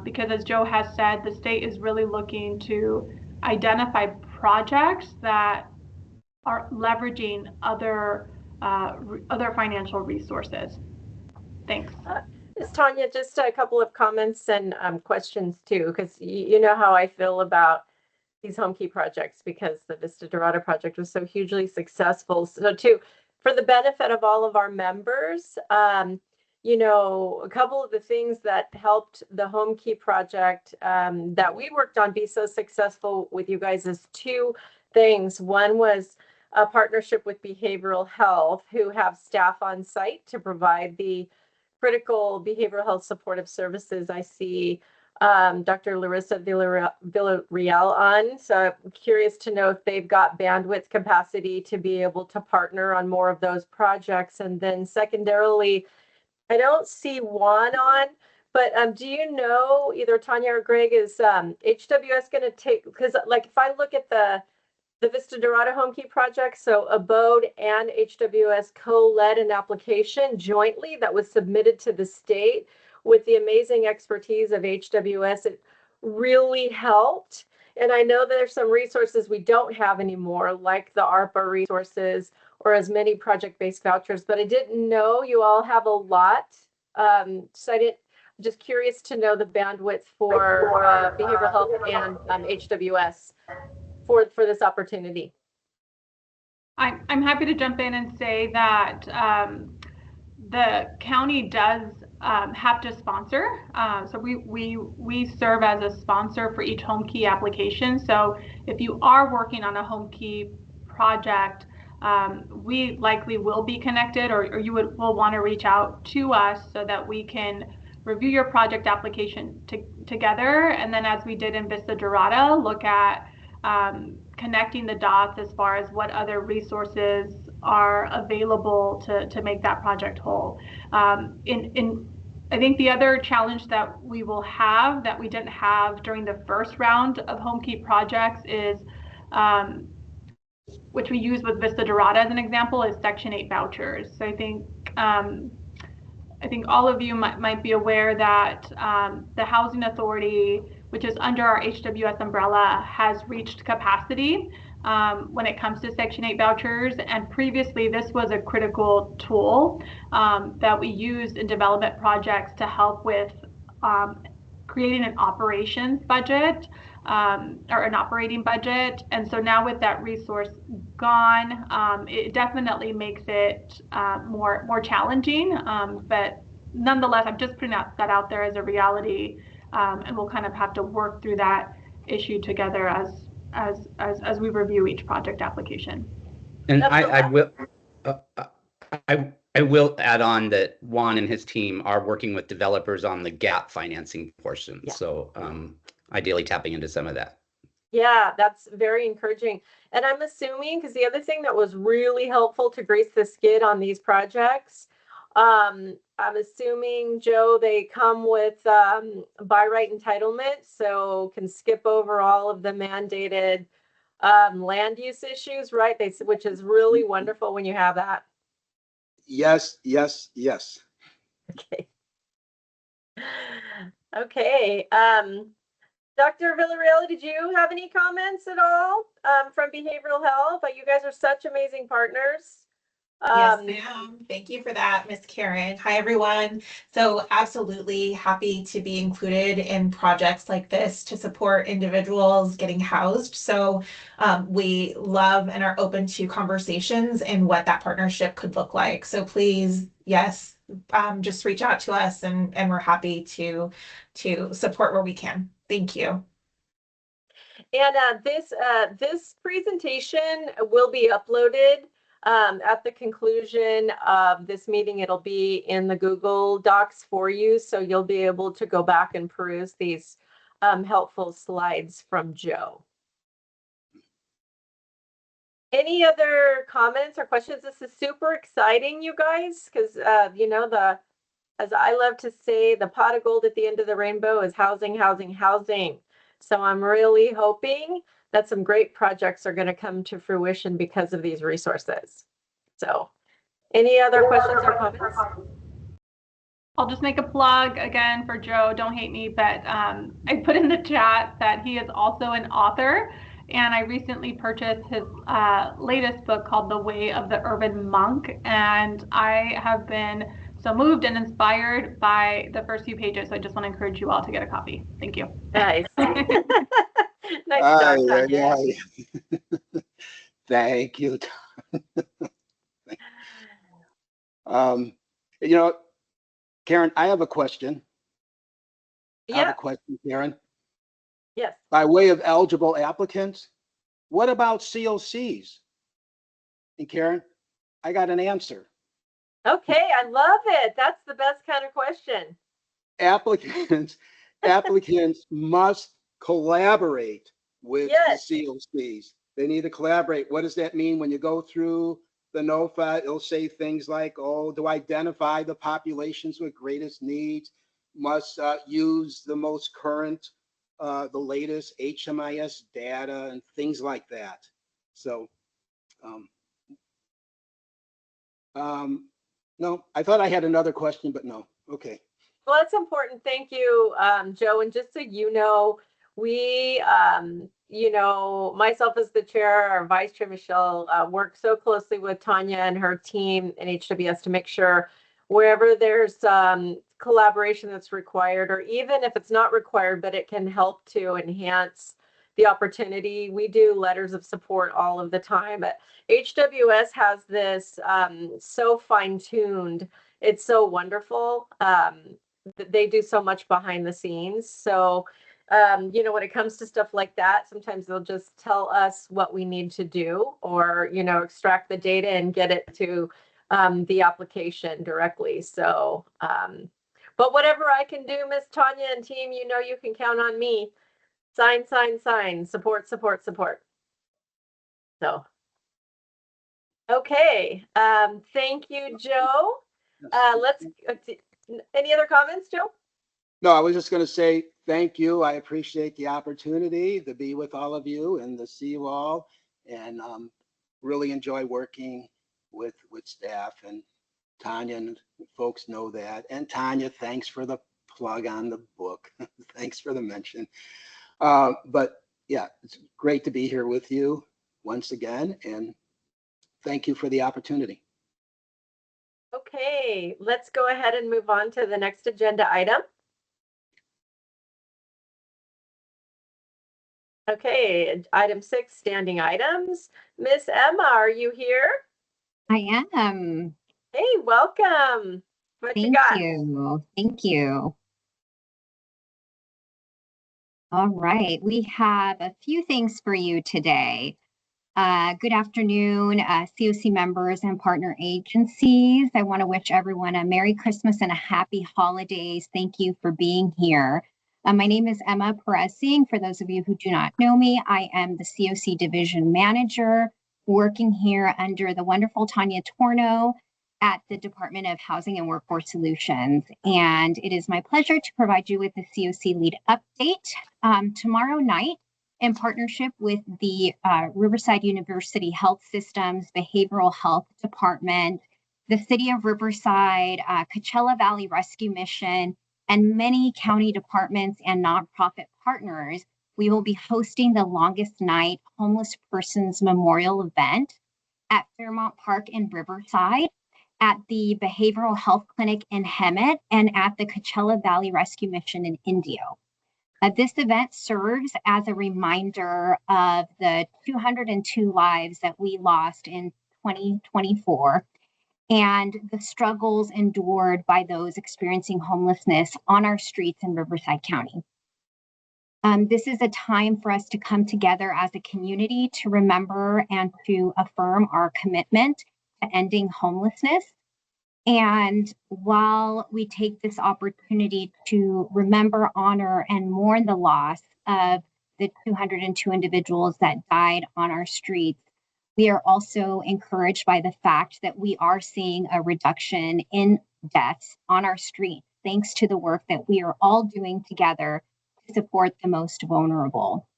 Because as Joe has said, the state is really looking to identify projects that are leveraging other financial resources. Thanks. Ms. Tanya, just a couple of comments and questions too, because you know how I feel about these Home Key projects, because the Vista Dorada project was so hugely successful. So too, for the benefit of all of our members, a couple of the things that helped the Home Key project that we worked on be so successful with you guys is two things. One was a partnership with behavioral health, who have staff on site to provide the critical behavioral health supportive services. I see Dr. Larissa Villarreal on. So I'm curious to know if they've got bandwidth capacity to be able to partner on more of those projects. And then secondarily, I don't see Juan on, but do you know, either Tanya or Greg, is HWS going to take, because like if I look at the Vista Dorada Home Key project, so Abode and HWS co-led an application jointly that was submitted to the state with the amazing expertise of HWS. It really helped. And I know there's some resources we don't have anymore, like the ARPA resources or as many project-based vouchers, but I didn't know you all have a lot. So I'm just curious to know the bandwidth for behavioral health and HWS for this opportunity. I'm happy to jump in and say that the county does have to sponsor. So we serve as a sponsor for each home key application. So if you are working on a home key project, we likely will be connected, or you will want to reach out to us so that we can review your project application together. And then, as we did in Vista Dorada, look at connecting the dots as far as what other resources are available to make that project whole. I think the other challenge that we will have that we didn't have during the first round of home key projects is, which we use with Vista Dorada as an example, is Section 8 vouchers. So I think all of you might be aware that the Housing Authority, which is under our HWS umbrella, has reached capacity when it comes to Section 8 vouchers. And previously, this was a critical tool that we used in development projects to help with creating an operations budget or an operating budget. And so now with that resource gone, it definitely makes it more challenging. But nonetheless, I'm just putting that out there as a reality, and we'll kind of have to work through that issue together as we review each project application. And I will add on that Juan and his team are working with developers on the gap financing portion. Yeah. So ideally tapping into some of that. Yeah, that's very encouraging. And I'm assuming, because the other thing that was really helpful to grease the skid on these projects, I'm assuming, Joe, they come with by right entitlement, so can skip over all of the mandated land use issues, right? Which is really wonderful when you have that. Yes, yes, yes. Okay. Okay. Dr. Villarreal, did you have any comments at all from behavioral health? You guys are such amazing partners. Yes, ma'am. Thank you for that, Miss Karen. Hi, everyone. So absolutely happy to be included in projects like this to support individuals getting housed. So we love and are open to conversations and what that partnership could look like. So please, yes, just reach out to us and we're happy to support where we can. Thank you. And this presentation will be uploaded at the conclusion of this meeting. It'll be in the Google Docs for you, so you'll be able to go back and peruse these helpful slides from Joe. Any other comments or questions? This is super exciting, you guys, because you know, as I love to say, the pot of gold at the end of the rainbow is housing, housing, housing. So I'm really hoping that some great projects are going to come to fruition because of these resources. So any other questions or comments? I'll just make a plug again for Joe. Don't hate me, but I put in the chat that he is also an author, and I recently purchased his latest book called The Way of the Urban Monk, and I have been so moved and inspired by the first few pages. So I just want to encourage you all to get a copy. Thank you. Nice. Nice job, Tanya. Thank you. You know, Karen, I have a question. Yeah. I have a question, Karen. Yes. By way of eligible applicants, what about COCs? And Karen, I got an answer. Okay, I love it. That's the best kind of question. Applicants must collaborate with the COCs. They need to collaborate. What does that mean? When you go through the NOFA, it'll say things like, oh, to identify the populations with greatest needs, must use the most current, the latest HMIS data and things like that. So, no, I thought I had another question, but no. Okay. Well, that's important. Thank you, Joe. And just so you know, we you know, myself as the chair, our vice chair, Michelle, work so closely with Tanya and her team in HWS to make sure wherever there's collaboration that's required, or even if it's not required, but it can help to enhance the opportunity. We do letters of support all of the time. But HWS has this so fine-tuned. It's so wonderful. They do so much behind the scenes. So you know, when it comes to stuff like that, sometimes they'll just tell us what we need to do, or, you know, extract the data and get it to the application directly. So, but whatever I can do, Miss Tanya and team, you know, you can count on me. Sign, sign, sign, support, support, support. So, okay. Thank you, Joe. Any other comments, Joe? No, I was just going to say thank you. I appreciate the opportunity to be with all of you and to see you all, and really enjoy working with staff, and Tanya and folks know that. And Tanya, thanks for the plug on the book. Thanks for the mention. But yeah, it's great to be here with you once again, and thank you for the opportunity. Okay, let's go ahead and move on to the next agenda item. Okay, item 6, standing items. Miss Emma, are you here? I am. Hey, welcome. What you Thank got? you. Thank you. All right, we have a few things for you today. Good afternoon, COC members and partner agencies. I want to wish everyone a Merry Christmas and a Happy Holidays. Thank you for being here. My name is Emma Perez-Singh. For those of you who do not know me, I am the COC Division Manager working here under the wonderful Tanya Torno at the Department of Housing and Workforce Solutions. And it is my pleasure to provide you with the COC lead update tomorrow night. In partnership with the Riverside University Health Systems Behavioral Health Department, the City of Riverside, Coachella Valley Rescue Mission, and many county departments and nonprofit partners, we will be hosting the Longest Night Homeless Persons Memorial event at Fairmont Park in Riverside, at the Behavioral Health Clinic in Hemet, and at the Coachella Valley Rescue Mission in Indio. This event serves as a reminder of the 202 lives that we lost in 2024 and the struggles endured by those experiencing homelessness on our streets in Riverside County. This is a time for us to come together as a community to remember and to affirm our commitment to ending homelessness. And while we take this opportunity to remember, honor, and mourn the loss of the 202 individuals that died on our streets, we are also encouraged by the fact that we are seeing a reduction in deaths on our streets, thanks to the work that we are all doing together to support the most vulnerable.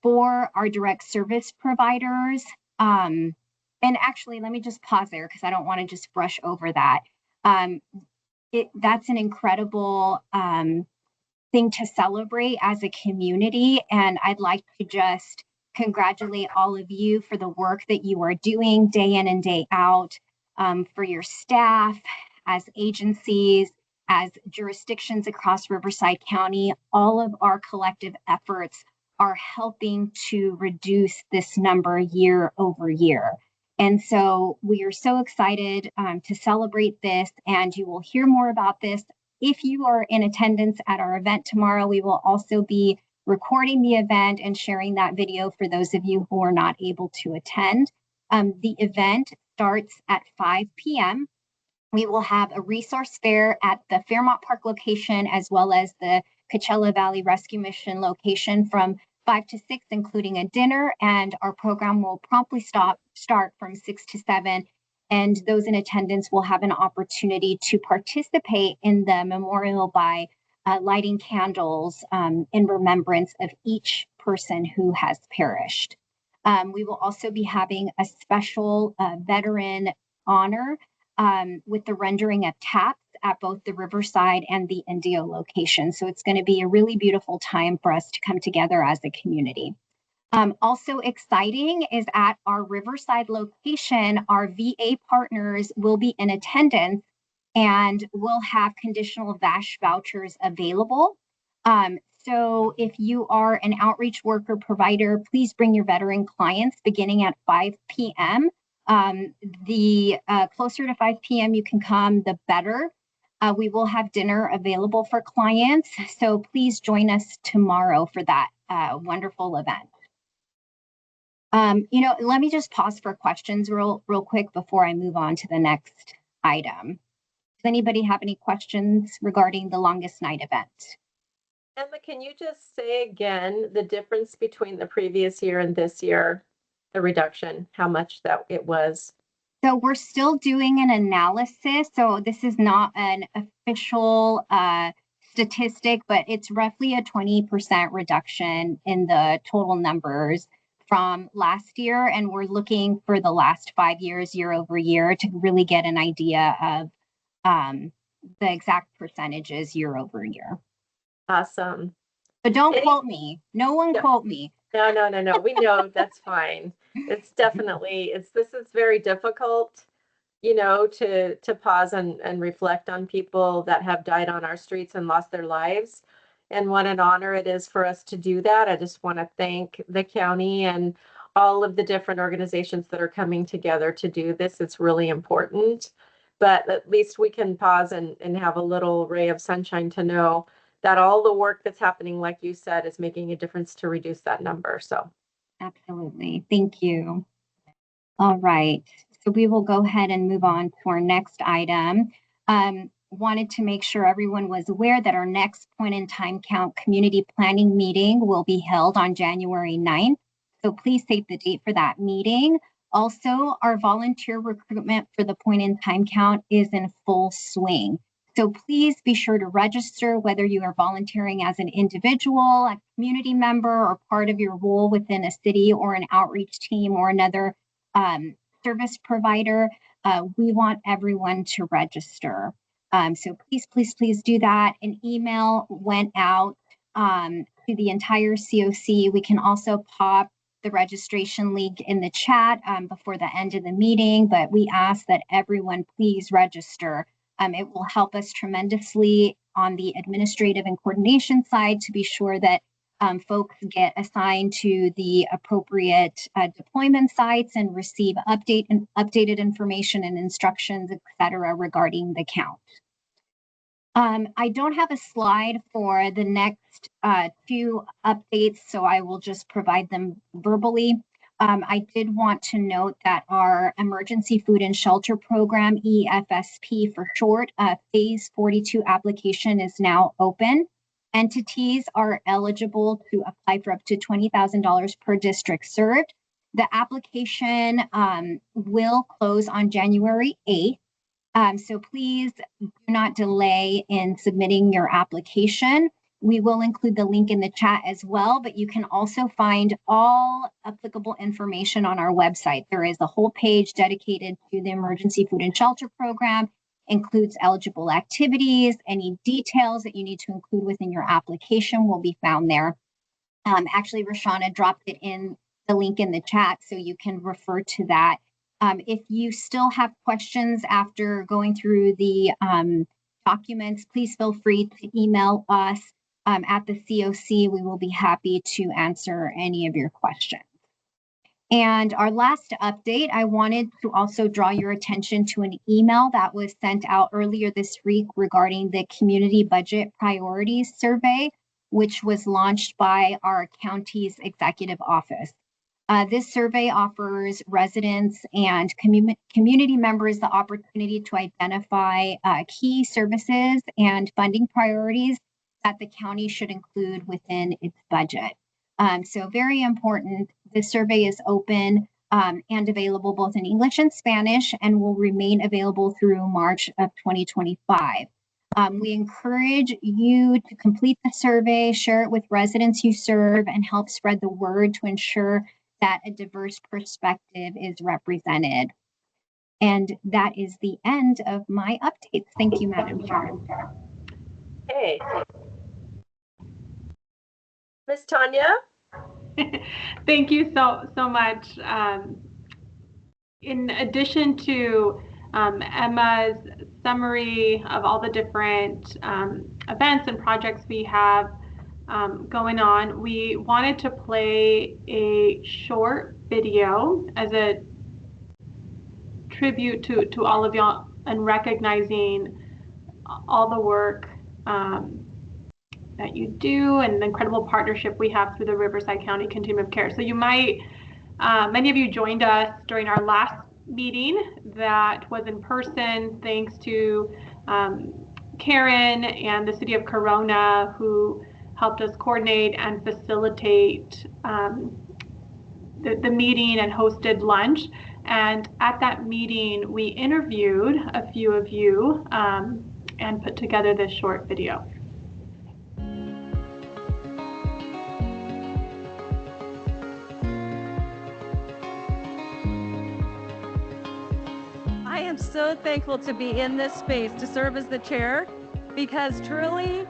For our direct service providers, and actually, let me just pause there because I don't want to just brush over that. That's an incredible thing to celebrate as a community. And I'd like to just congratulate all of you for the work that you are doing day in and day out, for your staff, as agencies, as jurisdictions across Riverside County. All of our collective efforts are helping to reduce this number year over year. And so we are so excited to celebrate this, and you will hear more about this. If you are in attendance at our event tomorrow, we will also be recording the event and sharing that video for those of you who are not able to attend. The event starts at 5 p.m. We will have a resource fair at the Fairmont Park location, as well as the Coachella Valley Rescue Mission location from 5 to 6, including a dinner, and our program will promptly start from 6 to 7. And those in attendance will have an opportunity to participate in the memorial by lighting candles in remembrance of each person who has perished. We will also be having a special veteran honor with the rendering of taps at both the Riverside and the Indio location. So it's going to be a really beautiful time for us to come together as a community. Also exciting is at our Riverside location, our VA partners will be in attendance and we'll have conditional VASH vouchers available. So if you are an outreach worker provider, please bring your veteran clients beginning at 5 p.m. The closer to 5 p.m. you can come, the better. We will have dinner available for clients. So please join us tomorrow for that wonderful event. Let me just pause for questions real quick before I move on to the next item. Does anybody have any questions regarding the longest night event? Emma, can you just say again the difference between the previous year and this year, the reduction, how much that it was? So we're still doing an analysis. So this is not an official statistic, but it's roughly a 20% reduction in the total numbers from last year. And we're looking for the last 5 years, year over year, to really get an idea of the exact percentages year over year. Awesome. But don't quote me. No one quote me. No. We know that's fine. It's definitely, this is very difficult, to pause and reflect on people that have died on our streets and lost their lives. And what an honor it is for us to do that. I just want to thank the county and all of the different organizations that are coming together to do this. It's really important. But at least we can pause and have a little ray of sunshine to know that all the work that's happening, like you said, is making a difference to reduce that number. So absolutely. Thank you. All right. So we will go ahead and move on to our next item. Wanted to make sure everyone was aware that our next point in time count community planning meeting will be held on January 9th. So please save the date for that meeting. Also, our volunteer recruitment for the point in time count is in full swing. So please be sure to register whether you are volunteering as an individual, a community member, or part of your role within a city or an outreach team or another service provider. We want everyone to register. So please do that. An email went out to the entire COC. We can also pop the registration link in the chat before the end of the meeting, but we ask that everyone please register. It will help us tremendously on the administrative and coordination side to be sure that folks get assigned to the appropriate deployment sites and receive updated information and instructions, et cetera, regarding the count. I don't have a slide for the next two updates, so I will just provide them verbally. I did want to note that our Emergency Food and Shelter Program, EFSP for short, Phase 42 application is now open. Entities are eligible to apply for up to $20,000 per district served. The application will close on January 8th. So please do not delay in submitting your application. We will include the link in the chat as well, but you can also find all applicable information on our website. There is a whole page dedicated to the Emergency Food and Shelter Program, includes eligible activities, any details that you need to include within your application will be found there. Actually, Rashana dropped it in the link in the chat, so you can refer to that. If you still have questions after going through the documents, please feel free to email us at the COC. We will be happy to answer any of your questions. And our last update, I wanted to also draw your attention to an email that was sent out earlier this week regarding the Community Budget Priorities Survey, which was launched by our county's executive office. This survey offers residents and community members the opportunity to identify key services and funding priorities that the county should include within its budget. So very important. This survey is open and available both in English and Spanish and will remain available through March of 2025. We encourage you to complete the survey, share it with residents you serve, and help spread the word to ensure that a diverse perspective is represented. And that is the end of my updates. Thank you, Madam Chair. Okay. Miss Tanya? Thank you so much. In addition to Emma's summary of all the different events and projects we have going on, we wanted to play a short video as a tribute to all of y'all and recognizing all the work that you do and the incredible partnership we have through the Riverside County Continuum of Care. So you might, many of you joined us during our last meeting that was in person, thanks to Karen and the City of Corona, who helped us coordinate and facilitate the meeting and hosted lunch. And at that meeting, we interviewed a few of you and put together this short video. I am so thankful to be in this space to serve as the chair, because truly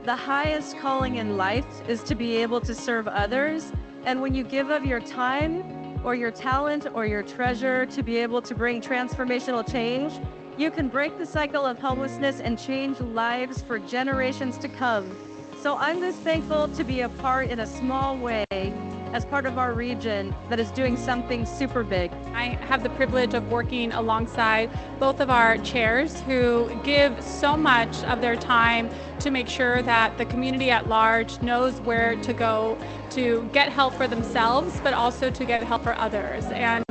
the highest calling in life is to be able to serve others. And when you give of your time or your talent or your treasure to be able to bring transformational change, you can break the cycle of homelessness and change lives for generations to come. So I'm just thankful to be a part in a small way as part of our region that is doing something super big. I have the privilege of working alongside both of our chairs who give so much of their time to make sure that the community at large knows where to go to get help for themselves, but also to get help for others. And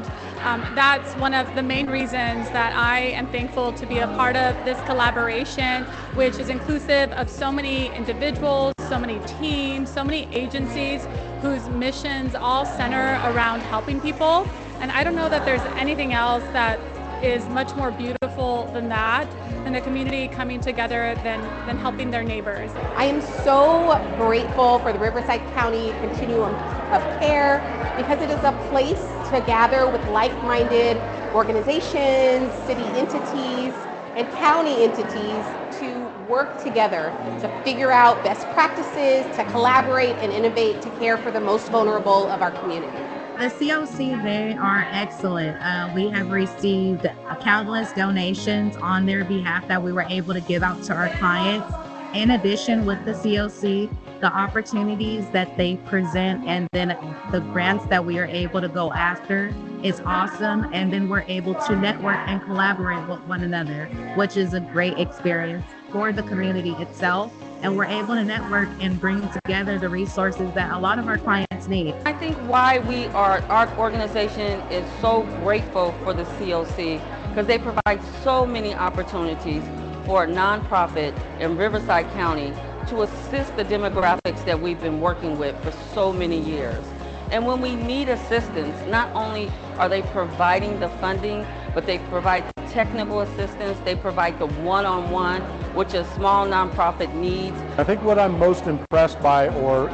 that's one of the main reasons that I am thankful to be a part of this collaboration, which is inclusive of so many individuals, so many teams, so many agencies whose missions all center around helping people. And I don't know that there's anything else that is much more beautiful than that, than a community coming together than helping their neighbors. I am so grateful for the Riverside County Continuum of Care, because it is a place to gather with like-minded organizations, city entities, and county entities to work together to figure out best practices, to collaborate and innovate to care for the most vulnerable of our community. The COC, they are excellent. We have received countless donations on their behalf that we were able to give out to our clients. In addition, with the COC, the opportunities that they present and then the grants that we are able to go after is awesome. And then we're able to network and collaborate with one another, which is a great experience for the community itself. And we're able to network and bring together the resources that a lot of our clients need. I think why our organization is so grateful for the COC, because they provide so many opportunities for a nonprofit in Riverside County to assist the demographics that we've been working with for so many years. And when we need assistance, not only are they providing the funding, but they provide technical assistance, they provide the one-on-one, which a small nonprofit needs. I think what I'm most impressed by or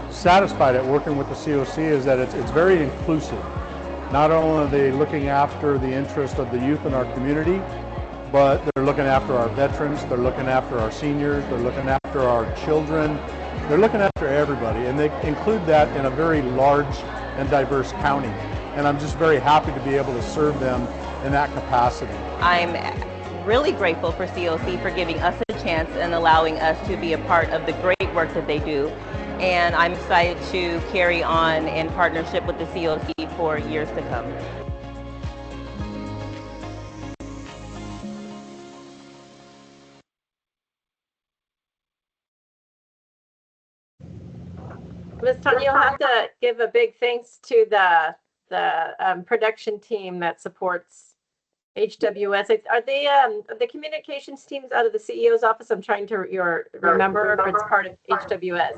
satisfied at working with the COC is that it's very inclusive. Not only are they looking after the interest of the youth in our community, but they're looking after our veterans, they're looking after our seniors, they're looking after our children, they're looking after everybody, and they include that in a very large and diverse county. And I'm just very happy to be able to serve them in that capacity. I'm really grateful for COC for giving us a chance and allowing us to be a part of the great work that they do. And I'm excited to carry on in partnership with the COC for years to come. Ms. Tanya, you'll have to give a big thanks to the production team that supports HWS. Are they the communications teams out of the CEO's office? I'm trying to remember if it's part of HWS.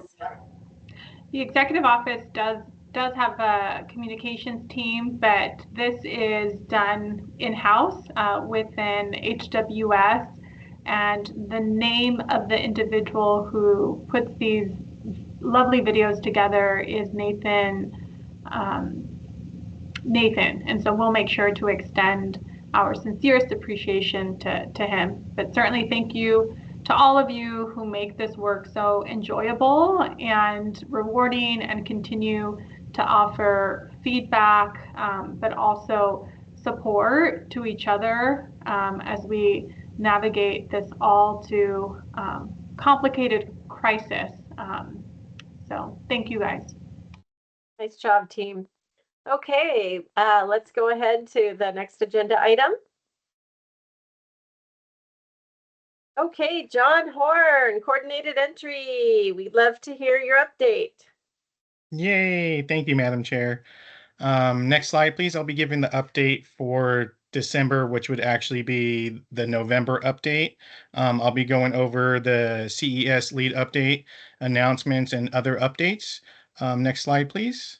The executive office does have a communications team, but this is done in-house within HWS. And the name of the individual who puts these lovely videos together is Nathan Nathan. And so we'll make sure to extend our sincerest appreciation to him. But certainly thank you to all of you who make this work so enjoyable and rewarding and continue to offer feedback, but also support to each other as we navigate this all too complicated crisis. So thank you guys. Nice job, team. Okay, let's go ahead to the next agenda item. Okay, John Horn, coordinated entry. We'd love to hear your update. Yay, thank you, Madam Chair. Next slide, please. I'll be giving the update for December, which would actually be the November update. I'll be going over the CES lead update, announcements, and other updates. Next slide, please.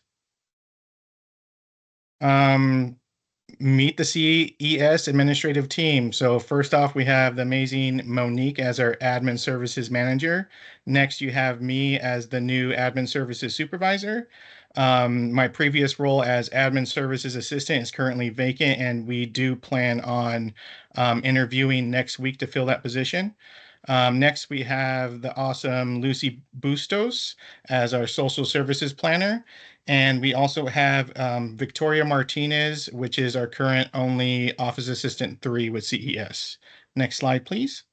Meet the CES administrative team. So first off, we have the amazing Monique as our admin services manager. Next, you have me as the new admin services supervisor. My previous role as admin services assistant is currently vacant, and we do plan on interviewing next week to fill that position. Next, we have the awesome Lucy Bustos as our social services planner. And we also have Victoria Martinez, which is our current only Office Assistant 3 with CES. Next slide, please.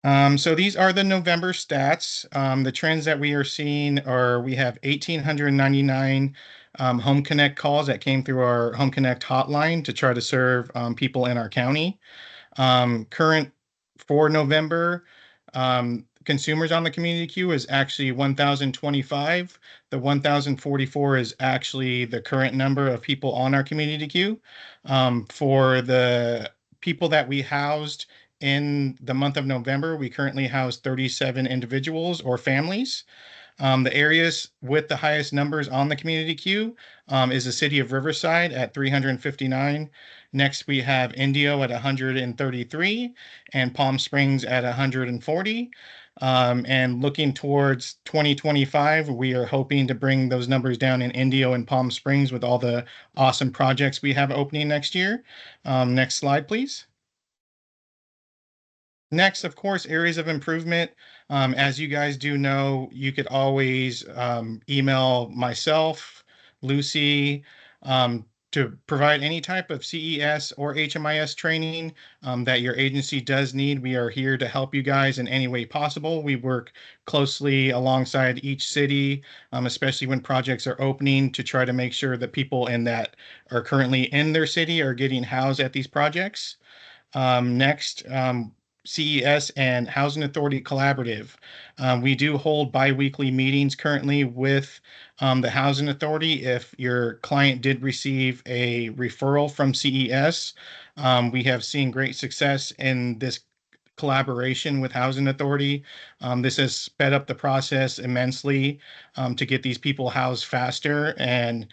So these are the November stats. The trends that we are seeing are we have 1,899 Home Connect calls that came through our Home Connect hotline to try to serve people in our county. Current for November, consumers on the community queue is actually 1,025. The 1,044 is actually the current number of people on our community queue. For the people that we housed in the month of November, we currently house 37 individuals or families. The areas with the highest numbers on the community queue is the city of Riverside at 359. Next, we have Indio at 133 and Palm Springs at 140. And looking towards 2025, we are hoping to bring those numbers down in Indio and Palm Springs with all the awesome projects we have opening next year. Next slide, please. Next, of course, areas of improvement. As you guys do know, you could always email myself, Lucy, to provide any type of CES or HMIS training that your agency does need. We are here to help you guys in any way possible. We work closely alongside each city, especially when projects are opening, to try to make sure that people in that are currently in their city are getting housed at these projects. Next, CES and Housing Authority Collaborative. We do hold bi-weekly meetings currently with the Housing Authority. If your client did receive a referral from CES, we have seen great success in this collaboration with Housing Authority. This has sped up the process immensely to get these people housed faster, and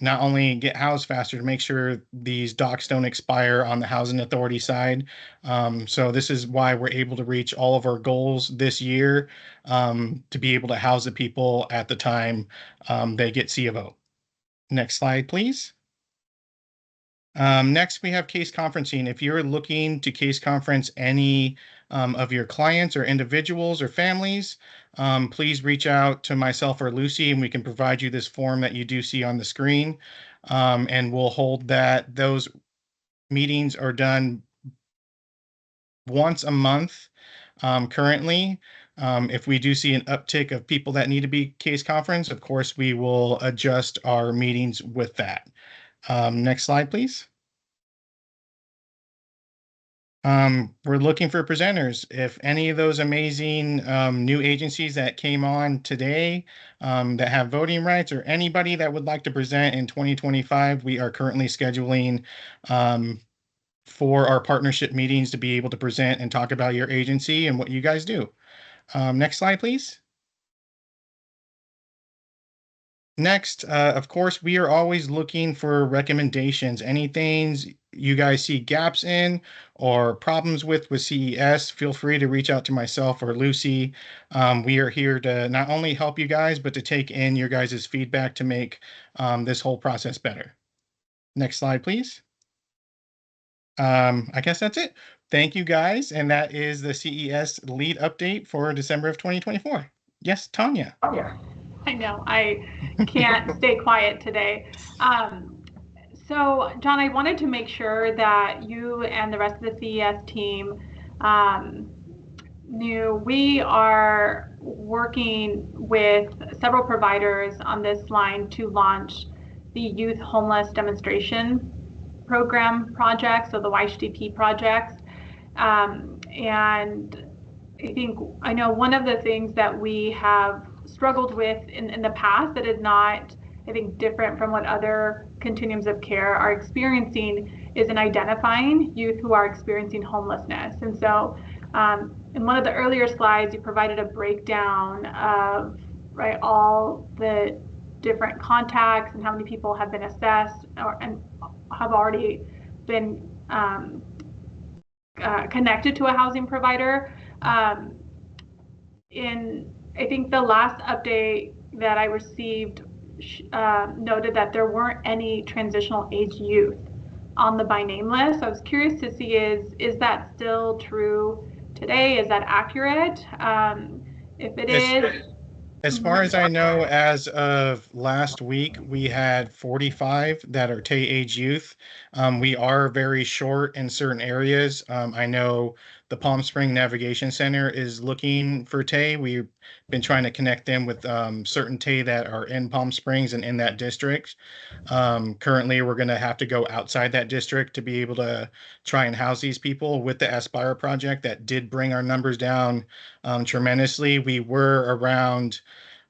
not only get housed faster, to make sure these docs don't expire on the Housing Authority side. So this is why we're able to reach all of our goals this year to be able to house the people at the time they get C of O. Next slide, please. Next, we have case conferencing. If you're looking to case conference any of your clients or individuals or families, please reach out to myself or Lucy, and we can provide you this form that you do see on the screen. And we'll hold that. Those meetings are done once a month currently. If we do see an uptick of people that need to be case conference, of course, we will adjust our meetings with that. Next slide, please. We're looking for presenters. If any of those amazing new agencies that came on today that have voting rights, or anybody that would like to present in 2025, we are currently scheduling for our partnership meetings to be able to present and talk about your agency and what you guys do. Next slide, please. Next, of course, we are always looking for recommendations. Anything you guys see gaps in or problems with CES, feel free to reach out to myself or Lucy. We are here to not only help you guys, but to take in your guys' feedback to make this whole process better. Next slide, please. I guess that's it. Thank you guys. And that is the CES lead update for December of 2024. Yes, Tanya. I know, I can't stay quiet today. So, John, I wanted to make sure that you and the rest of the CES team knew we are working with several providers on this line to launch the Youth Homeless Demonstration Program project, so the YHDP projects. And I know one of the things that we have struggled with in the past that is not, I think, different from what other continuums of care are experiencing is in identifying youth who are experiencing homelessness. And so in one of the earlier slides, you provided a breakdown of all the different contacts and how many people have been assessed and have already been connected to a housing provider. I think the last update that I received noted that there weren't any transitional age youth on the by name list. I was curious to see is that still true today? Is that accurate? If it is. As far as I know, as of last week, we had 45 that are TAY age youth. We are very short in certain areas. I know the Palm Spring Navigation Center is looking for TAY. We've been trying to connect them with certain TAY that are in Palm Springs and in that district. Currently, we're going to have to go outside that district to be able to try and house these people. With the Aspire project, that did bring our numbers down tremendously. We were around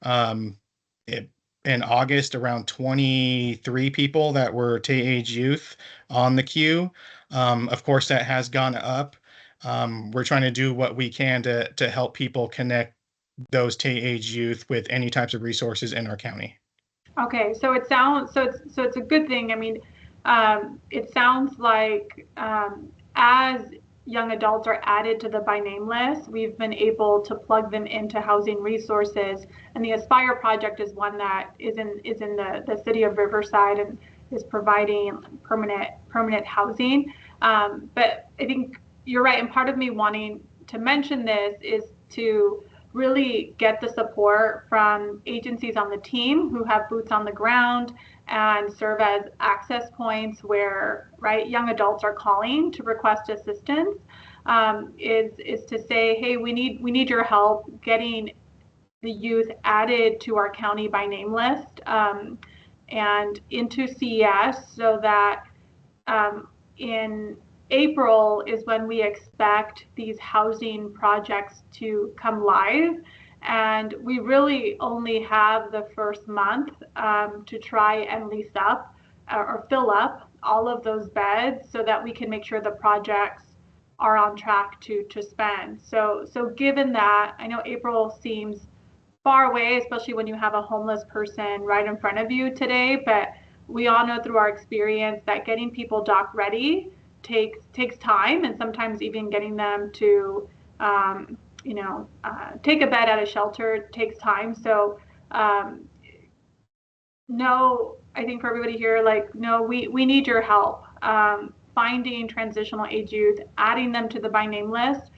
in August around 23 people that were TAY age youth on the queue. Of course, that has gone up. We're trying to do what we can to help people connect those TAY age youth with any types of resources in our county. Okay, so it sounds it's a good thing. I mean, it sounds like as young adults are added to the by name list, we've been able to plug them into housing resources, and the Aspire project is one that is in the city of Riverside and is providing permanent housing. But I think you're right, and part of me wanting to mention this is to really get the support from agencies on the team who have boots on the ground and serve as access points where young adults are calling to request assistance, is to say, hey, we need your help getting the youth added to our county by name list and into CES, so that in April is when we expect these housing projects to come live. And we really only have the first month to try and lease up or fill up all of those beds so that we can make sure the projects are on track to spend. So given that, I know April seems far away, especially when you have a homeless person right in front of you today, but we all know through our experience that getting people dock ready takes time, and sometimes even getting them to take a bed at a shelter takes time. So no, I think for everybody here, no, we need your help finding transitional age youth, adding them to the by name list,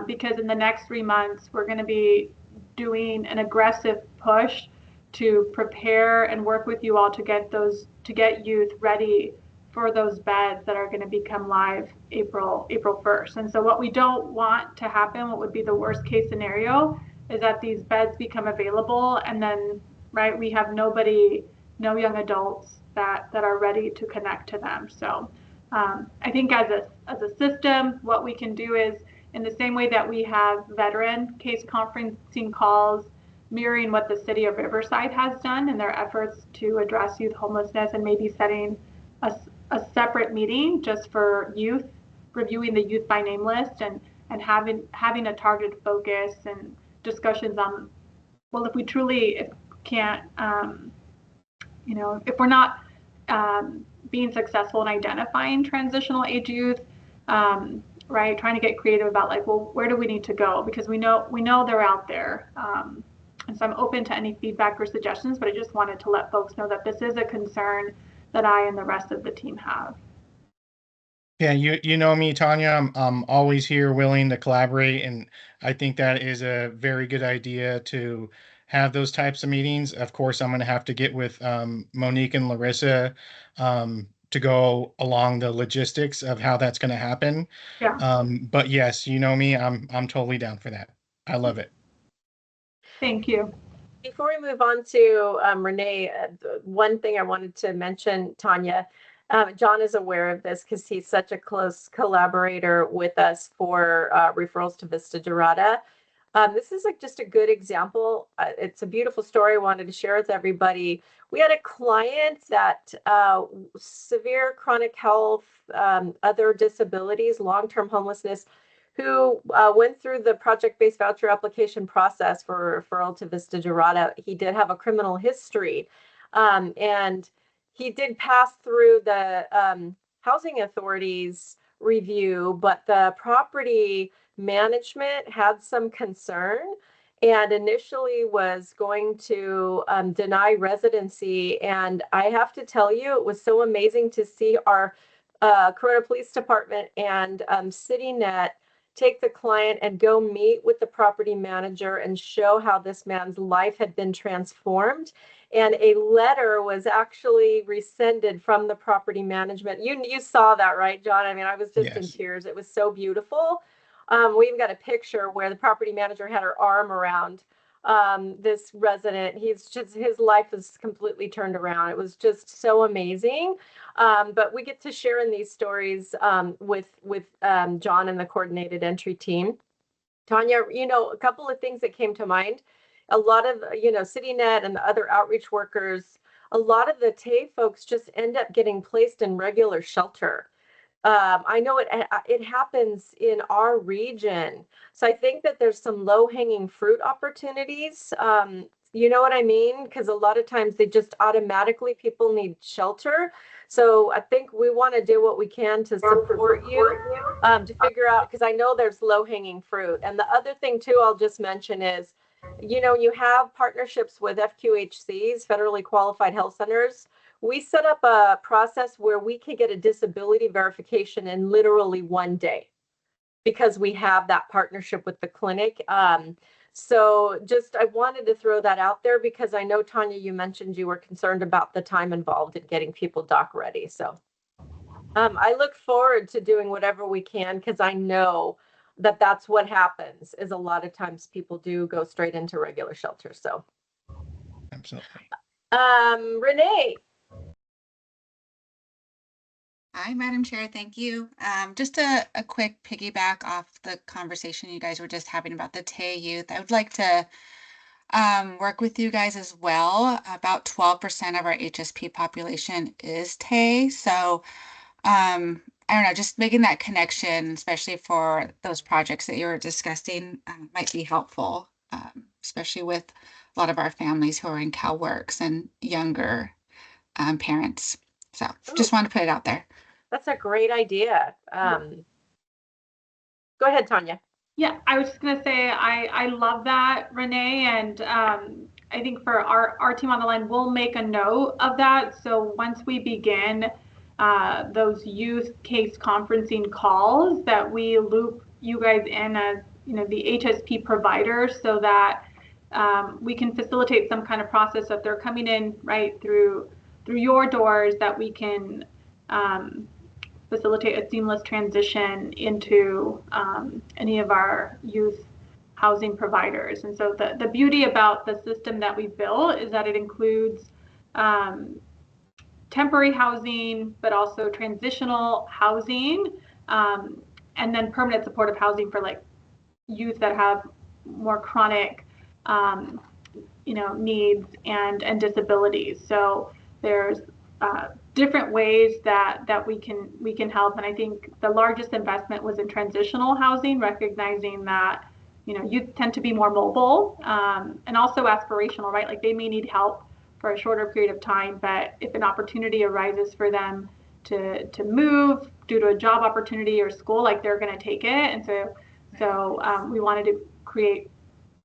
because in the next 3 months we're going to be doing an aggressive push to prepare and work with you all to get youth ready for those beds that are going to become live April 1st. And so what we don't want to happen, what would be the worst case scenario, is that these beds become available and then we have no young adults that are ready to connect to them. So I think as a system, what we can do is, in the same way that we have veteran case conferencing calls mirroring what the city of Riverside has done in their efforts to address youth homelessness, and maybe setting a separate meeting just for youth, reviewing the youth by name list and having a targeted focus and discussions on, well, if we truly can't, if we're not being successful in identifying transitional age youth, right? Trying to get creative about like, well, where do we need to go? Because we know they're out there. And so I'm open to any feedback or suggestions, but I just wanted to let folks know that this is a concern that I and the rest of the team have. Yeah, you know me, Tanya. I'm always here, willing to collaborate, and I think that is a very good idea to have those types of meetings. Of course, I'm going to have to get with Monique and Larissa to go along the logistics of how that's going to happen. Yeah. But yes, you know me. I'm totally down for that. I love it. Thank you. Before we move on to Renee, one thing I wanted to mention, Tanya, John is aware of this because he's such a close collaborator with us for referrals to Vista Dorada. This is like just a good example. It's a beautiful story I wanted to share with everybody. We had a client that severe chronic health, other disabilities, long-term homelessness, who went through the project-based voucher application process for referral to Vista Dorada. He did have a criminal history, and he did pass through the housing authorities review, but the property management had some concern and initially was going to deny residency. And I have to tell you, it was so amazing to see our Corona Police Department and CityNet take the client and go meet with the property manager and show how this man's life had been transformed. And a letter was actually rescinded from the property management. You saw that, right, John? I mean, I was just in tears. It was so beautiful. We even got a picture where the property manager had her arm around this resident. His life is completely turned around. It was just so amazing. But we get to share in these stories with John and the coordinated entry team. Tanya, a couple of things that came to mind. A lot of, CityNet and the other outreach workers, a lot of the TAY folks just end up getting placed in regular shelter. I know it happens in our region. So I think that there's some low-hanging fruit opportunities. You know what I mean? Because a lot of times they just automatically, people need shelter. So I think we want to do what we can to support you to figure out, because I know there's low-hanging fruit. And the other thing too, I'll just mention is, you have partnerships with FQHCs, federally qualified health centers. We set up a process where we can get a disability verification in literally one day because we have that partnership with the clinic. So just, I wanted to throw that out there because I know, Tanya, you mentioned you were concerned about the time involved in getting people doc ready. So I look forward to doing whatever we can because I know that that's what happens is a lot of times people do go straight into regular shelter. So absolutely. Renee. Hi, Madam Chair. Thank you. Just a quick piggyback off the conversation you guys were just having about the TAY youth. I would like to work with you guys as well. About 12% of our HSP population is TAY. So I don't know, just making that connection, especially for those projects that you were discussing, might be helpful, especially with a lot of our families who are in CalWorks and younger parents. So just want to put it out there. That's a great idea. Go ahead, Tanya. Yeah, I was just going to say, I love that, Renee. And I think for our team on the line, we'll make a note of that. So once we begin those youth case conferencing calls, that we loop you guys in as, the HSP providers so that we can facilitate some kind of process if they're coming in right through your doors, that we can facilitate a seamless transition into any of our youth housing providers. And so the beauty about the system that we built is that it includes temporary housing, but also transitional housing, and then permanent supportive housing for like youth that have more chronic needs and disabilities. So there's different ways that we can help. And I think the largest investment was in transitional housing, recognizing that youth tend to be more mobile and also aspirational, right? Like they may need help for a shorter period of time, but if an opportunity arises for them to move due to a job opportunity or school, like they're going to take it. And so we wanted to create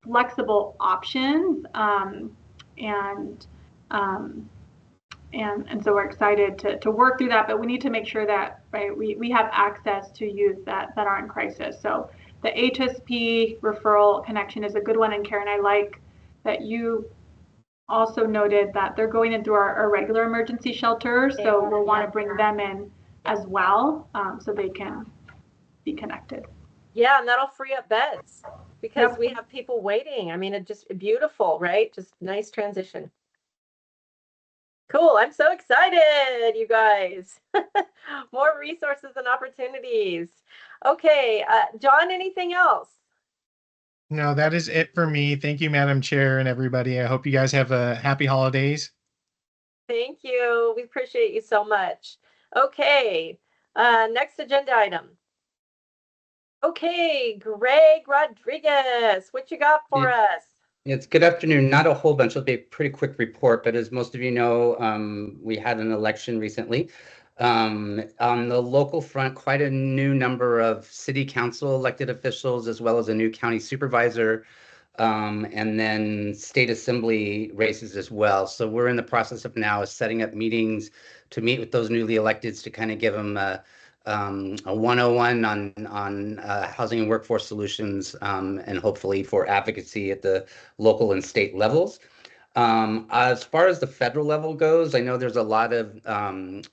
flexible options, and so we're excited to work through that, but we need to make sure that, right, we have access to youth that are in crisis. So the HSP referral connection is a good one. And Karen, I like that you also noted that they're going in through our regular emergency shelters. So we'll want to bring them in as well, so they can be connected. Yeah, and that'll free up beds because we have people waiting. I mean, it just beautiful, right? Just nice transition. Cool. I'm so excited, you guys. More resources and opportunities. Okay, John, anything else? No, that is it for me. Thank you, Madam Chair, and everybody. I hope you guys have a happy holidays. Thank you. We appreciate you so much. Okay, next agenda item. Okay, Greg Rodriguez, what you got for us? It's good afternoon. Not a whole bunch. It'll be a pretty quick report, but as most of you know, we had an election recently. On the local front, quite a new number of city council elected officials, as well as a new county supervisor, and then state assembly races as well. So we're in the process of now setting up meetings to meet with those newly electeds to kind of give them a 101 on housing and workforce solutions, and hopefully for advocacy at the local and state levels. As far as the federal level goes, I know there's a lot of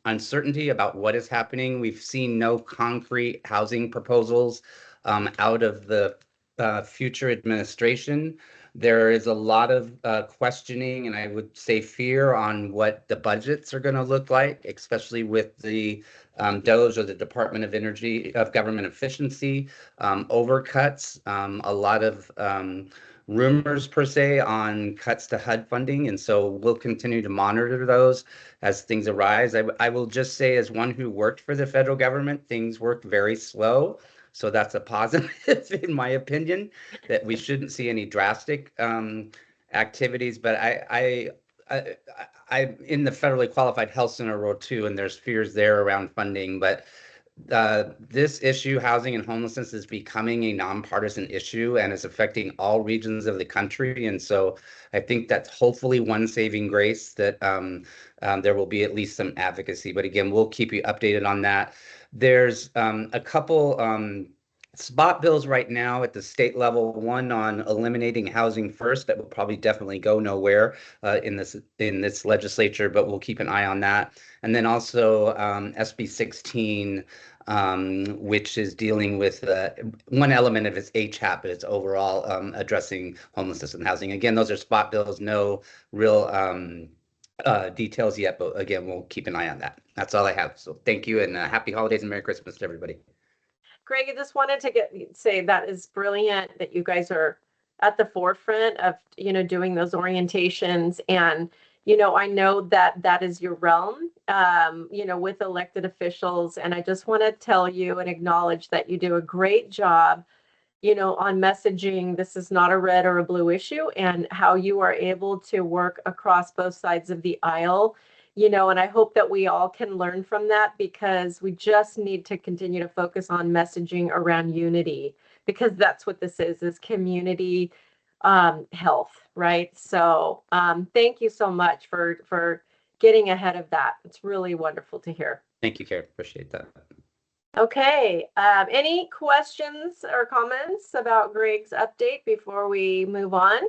uncertainty about what is happening. We've seen no concrete housing proposals out of the future administration. There is a lot of questioning, and I would say fear on what the budgets are going to look like, especially with the DOGE, or the Department of Energy of Government Efficiency, overcuts, a lot of rumors per se on cuts to HUD funding. And so we'll continue to monitor those as things arise. I will just say, as one who worked for the federal government, things worked very slow. So that's a positive in my opinion, that we shouldn't see any drastic activities. But I'm in the federally qualified health center role too, and there's fears there around funding. But this issue, housing and homelessness, is becoming a nonpartisan issue and is affecting all regions of the country. And so I think that's hopefully one saving grace, that there will be at least some advocacy. But again, we'll keep you updated on that. There's a couple spot bills right now at the state level, one on eliminating housing first, that will probably definitely go nowhere in this legislature, but we'll keep an eye on that. And then also SB 16, which is dealing with one element of its HAP, but it's overall addressing homelessness and housing. Again, those are spot bills, no real details yet, but again, we'll keep an eye on that. That's all I have. So thank you, and happy holidays and Merry Christmas to everybody. Greg, I just wanted to say that is brilliant that you guys are at the forefront of, doing those orientations. And, I know that that is your realm, with elected officials. And I just want to tell you and acknowledge that you do a great job, on messaging this is not a red or a blue issue, and how you are able to work across both sides of the aisle. And I hope that we all can learn from that, because we just need to continue to focus on messaging around unity, because that's what this is community health, right? So thank you so much for getting ahead of that. It's really wonderful to hear. Thank you, Karen. Appreciate that. Okay, any questions or comments about Greg's update before we move on?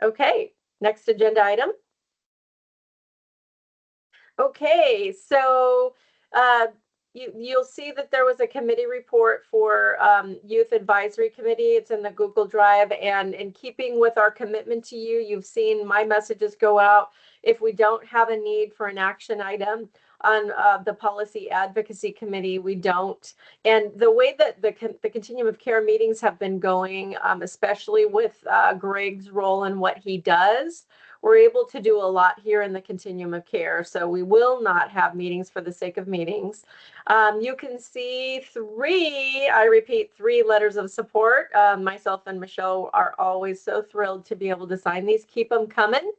Okay, next agenda item. Okay, so you'll see that there was a committee report for Youth Advisory Committee. It's in the Google Drive, and in keeping with our commitment to you, you've seen my messages go out. If we don't have a need for an action item on the Policy Advocacy Committee, we don't. And the way that the Continuum of Care meetings have been going, especially with Greg's role and what he does, we're able to do a lot here in the Continuum of Care. So we will not have meetings for the sake of meetings. You can see I repeat, 3 letters of support. Myself and Michelle are always so thrilled to be able to sign these. Keep them coming.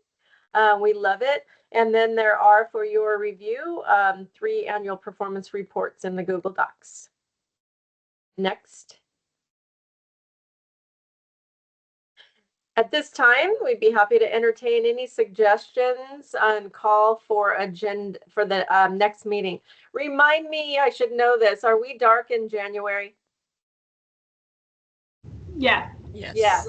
We love it. And then there are, for your review, 3 annual performance reports in the Google Docs. Next. At this time, we'd be happy to entertain any suggestions and call for agenda for the next meeting. Remind me, I should know this. Are we dark in January? Yeah. Yes.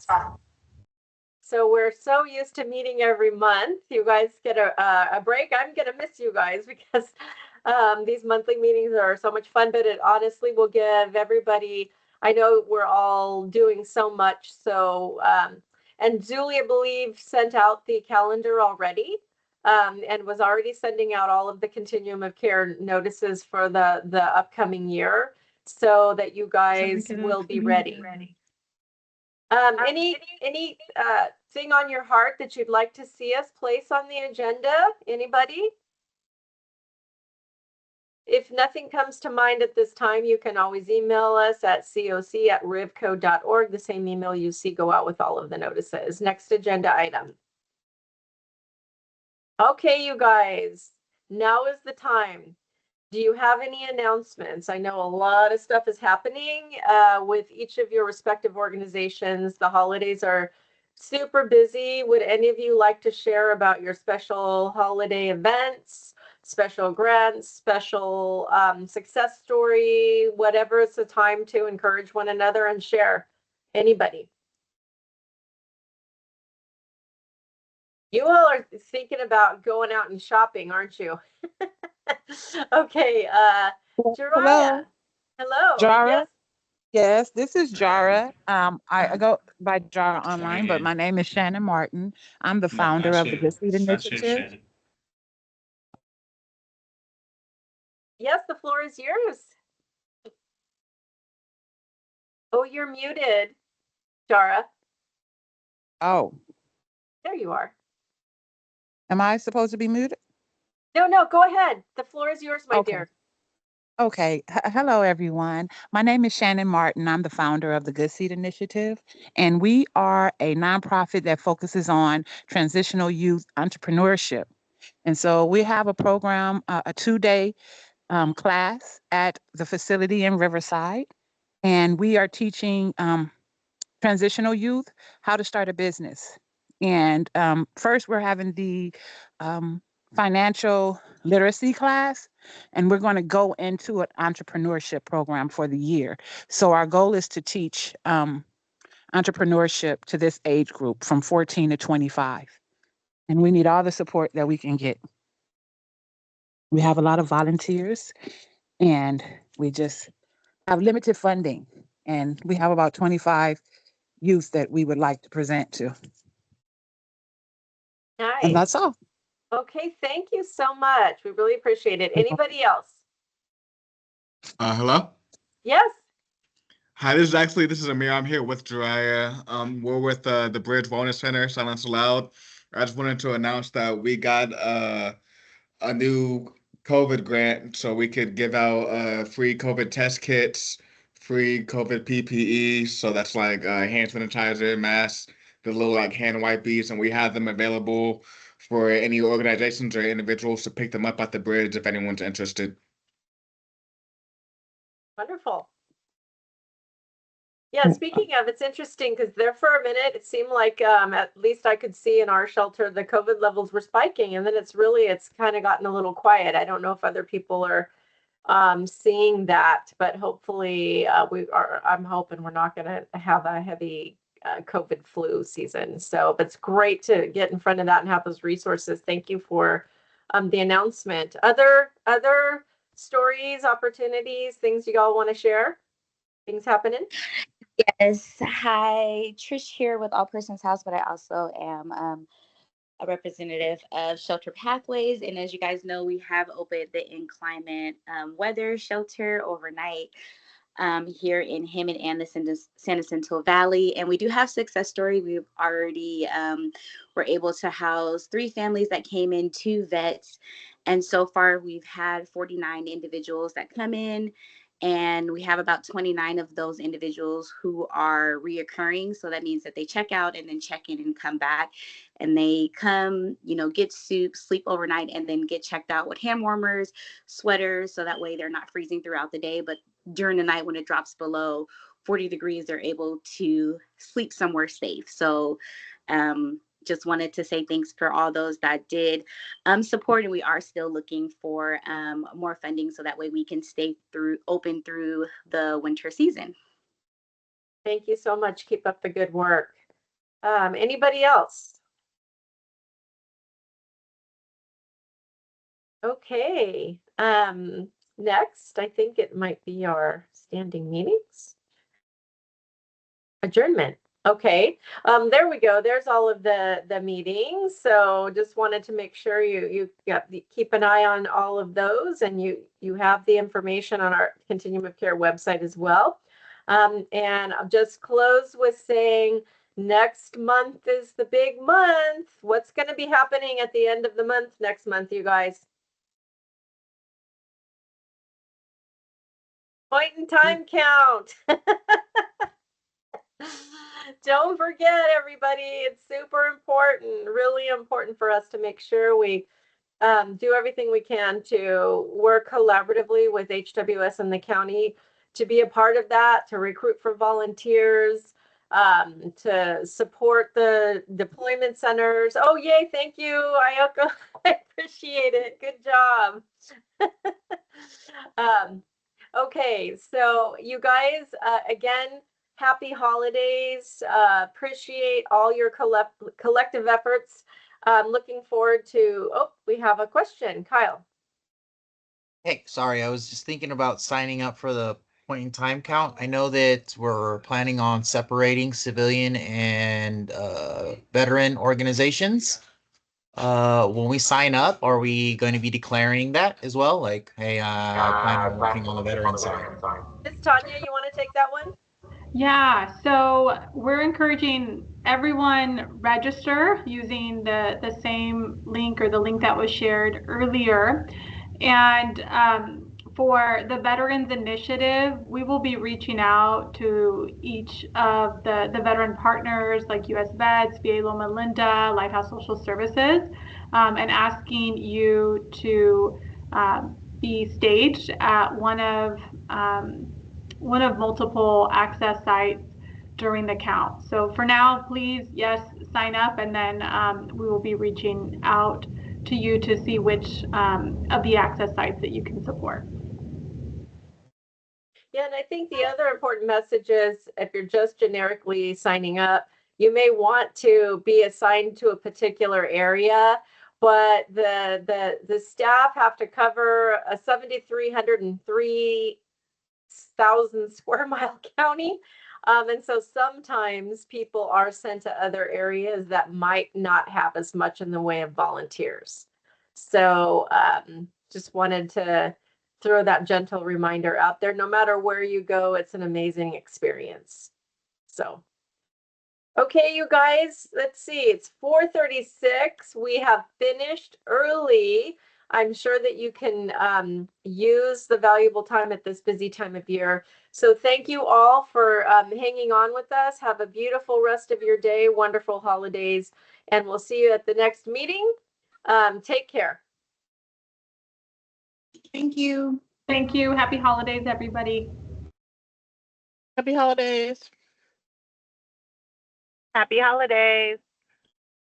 So we're so used to meeting every month. You guys get a break. I'm going to miss you guys because these monthly meetings are so much fun, but it honestly will give everybody, I know we're all doing so much. So, and Julie, I believe, sent out the calendar already and was already sending out all of the Continuum of Care notices for the upcoming year so that you guys will be ready. Any thing on your heart that you'd like to see us place on the agenda? Anybody? If nothing comes to mind at this time, you can always email us at coc@rivco.org, the same email you see go out with all of the notices. Next agenda item. Okay, you guys, now is the time. Do you have any announcements? I know a lot of stuff is happening with each of your respective organizations. The holidays are super busy. Would any of you like to share about your special holiday events, special grants, special success story, whatever it's a time to encourage one another and share? Anybody? You all are thinking about going out and shopping, aren't you? Okay, Jariah. Hello. Jara? Yes. Yes, this is Jara. I go by Jara online, but my name is Shannon Martin. I'm the founder of the Good Seed Initiative. Yes, the floor is yours. Oh, you're muted, Jara. Oh, There you are. am I supposed to be muted? No, go ahead. The floor is yours, my Okay. dear. Okay. Hello, everyone. My name is Shannon Martin. I'm the founder of the Good Seed Initiative, and we are a nonprofit that focuses on transitional youth entrepreneurship. And so we have a program, a 2-day class at the facility in Riverside, and we are teaching transitional youth how to start a business. And first, we're having the financial literacy class, and we're going to go into an entrepreneurship program for the year. So our goal is to teach entrepreneurship to this age group from 14 to 25. And we need all the support that we can get. We have a lot of volunteers, and we just have limited funding. And we have about 25 youth that we would like to present to. Nice. And that's all. Okay, thank you so much. We really appreciate it. Anybody else? Hello? Yes. Hi, this is Amir. I'm here with Jiraiya. We're with the Bridge Wellness Center, Silence Aloud. I just wanted to announce that we got a new COVID grant so we could give out free COVID test kits, free COVID PPE. So that's like hand sanitizer, masks, the little like hand wipies, and we have them available for any organizations or individuals to pick them up at the bridge if anyone's interested. Wonderful. Yeah, speaking of, it's interesting because there for a minute, it seemed like at least I could see in our shelter, the COVID levels were spiking. And then it's kind of gotten a little quiet. I don't know if other people are seeing that, but hopefully I'm hoping we're not going to have a heavy COVID flu season. So, but it's great to get in front of that and have those resources. Thank you for the announcement. Other stories, opportunities, things you all want to share? Things happening? Yes. Hi, Trish here with All Persons House, but I also am a representative of Shelter Pathways. And as you guys know, we have opened the inclement weather shelter overnight here in Hammond and the San Jacinto Valley. And we do have success story. We've already were able to house 3 families that came in, 2 vets. And so far we've had 49 individuals that come in And we have about 29 of those individuals who are reoccurring. So that means that they check out and then check in and come back. And they come, get soup, sleep overnight, and then get checked out with hand warmers, sweaters. So that way they're not freezing throughout the day. But during the night when it drops below 40 degrees, they're able to sleep somewhere safe. So just wanted to say thanks for all those that did support, and we are still looking for more funding so that way we can stay open through the winter season. Thank you so much. Keep up the good work. Anybody else? Okay. Next, I think it might be our standing meetings. Adjournment. Okay. There we go. There's all of the meetings. So just wanted to make sure you keep an eye on all of those, and you have the information on our Continuum of Care website as well. And I'll just close with saying next month is the big month. What's going to be happening at the end of the month next month, you guys? Point in time count. Don't forget, everybody, it's super important, really important for us to make sure we do everything we can to work collaboratively with HWS and the county to be a part of that, to recruit for volunteers, to support the deployment centers. Oh, yay, thank you, Ayoko. I appreciate it. Good job. Okay, so you guys, again, happy holidays. Appreciate all your collective efforts. Looking forward to, we have a question. Kyle. Hey, sorry, I was just thinking about signing up for the point in time count. I know that we're planning on separating civilian and veteran organizations. When we sign up, are we going to be declaring that as well? Like, hey, I plan on working on the veteran side. Miss Tanya, you want to take that one? Yeah, so we're encouraging everyone register using the same link or the link that was shared earlier. And for the Veterans Initiative, we will be reaching out to each of the veteran partners like US Vets, VA Loma Linda, Lighthouse Social Services, and asking you to be staged at one of multiple access sites during the count. So for now, please, yes, sign up, and then we will be reaching out to you to see which of the access sites that you can support. Yeah, and I think the other important message is if you're just generically signing up, you may want to be assigned to a particular area, but the staff have to cover a 7,303,000 square mile county. And so sometimes people are sent to other areas that might not have as much in the way of volunteers. So just wanted to throw that gentle reminder out there. No matter where you go, it's an amazing experience. So, okay, you guys, let's see. It's 4:36. We have finished early. I'm sure that you can use the valuable time at this busy time of year. So thank you all for hanging on with us. Have a beautiful rest of your day, wonderful holidays, and we'll see you at the next meeting. Take care. Thank you. Thank you. Happy holidays, everybody. Happy holidays. Happy holidays.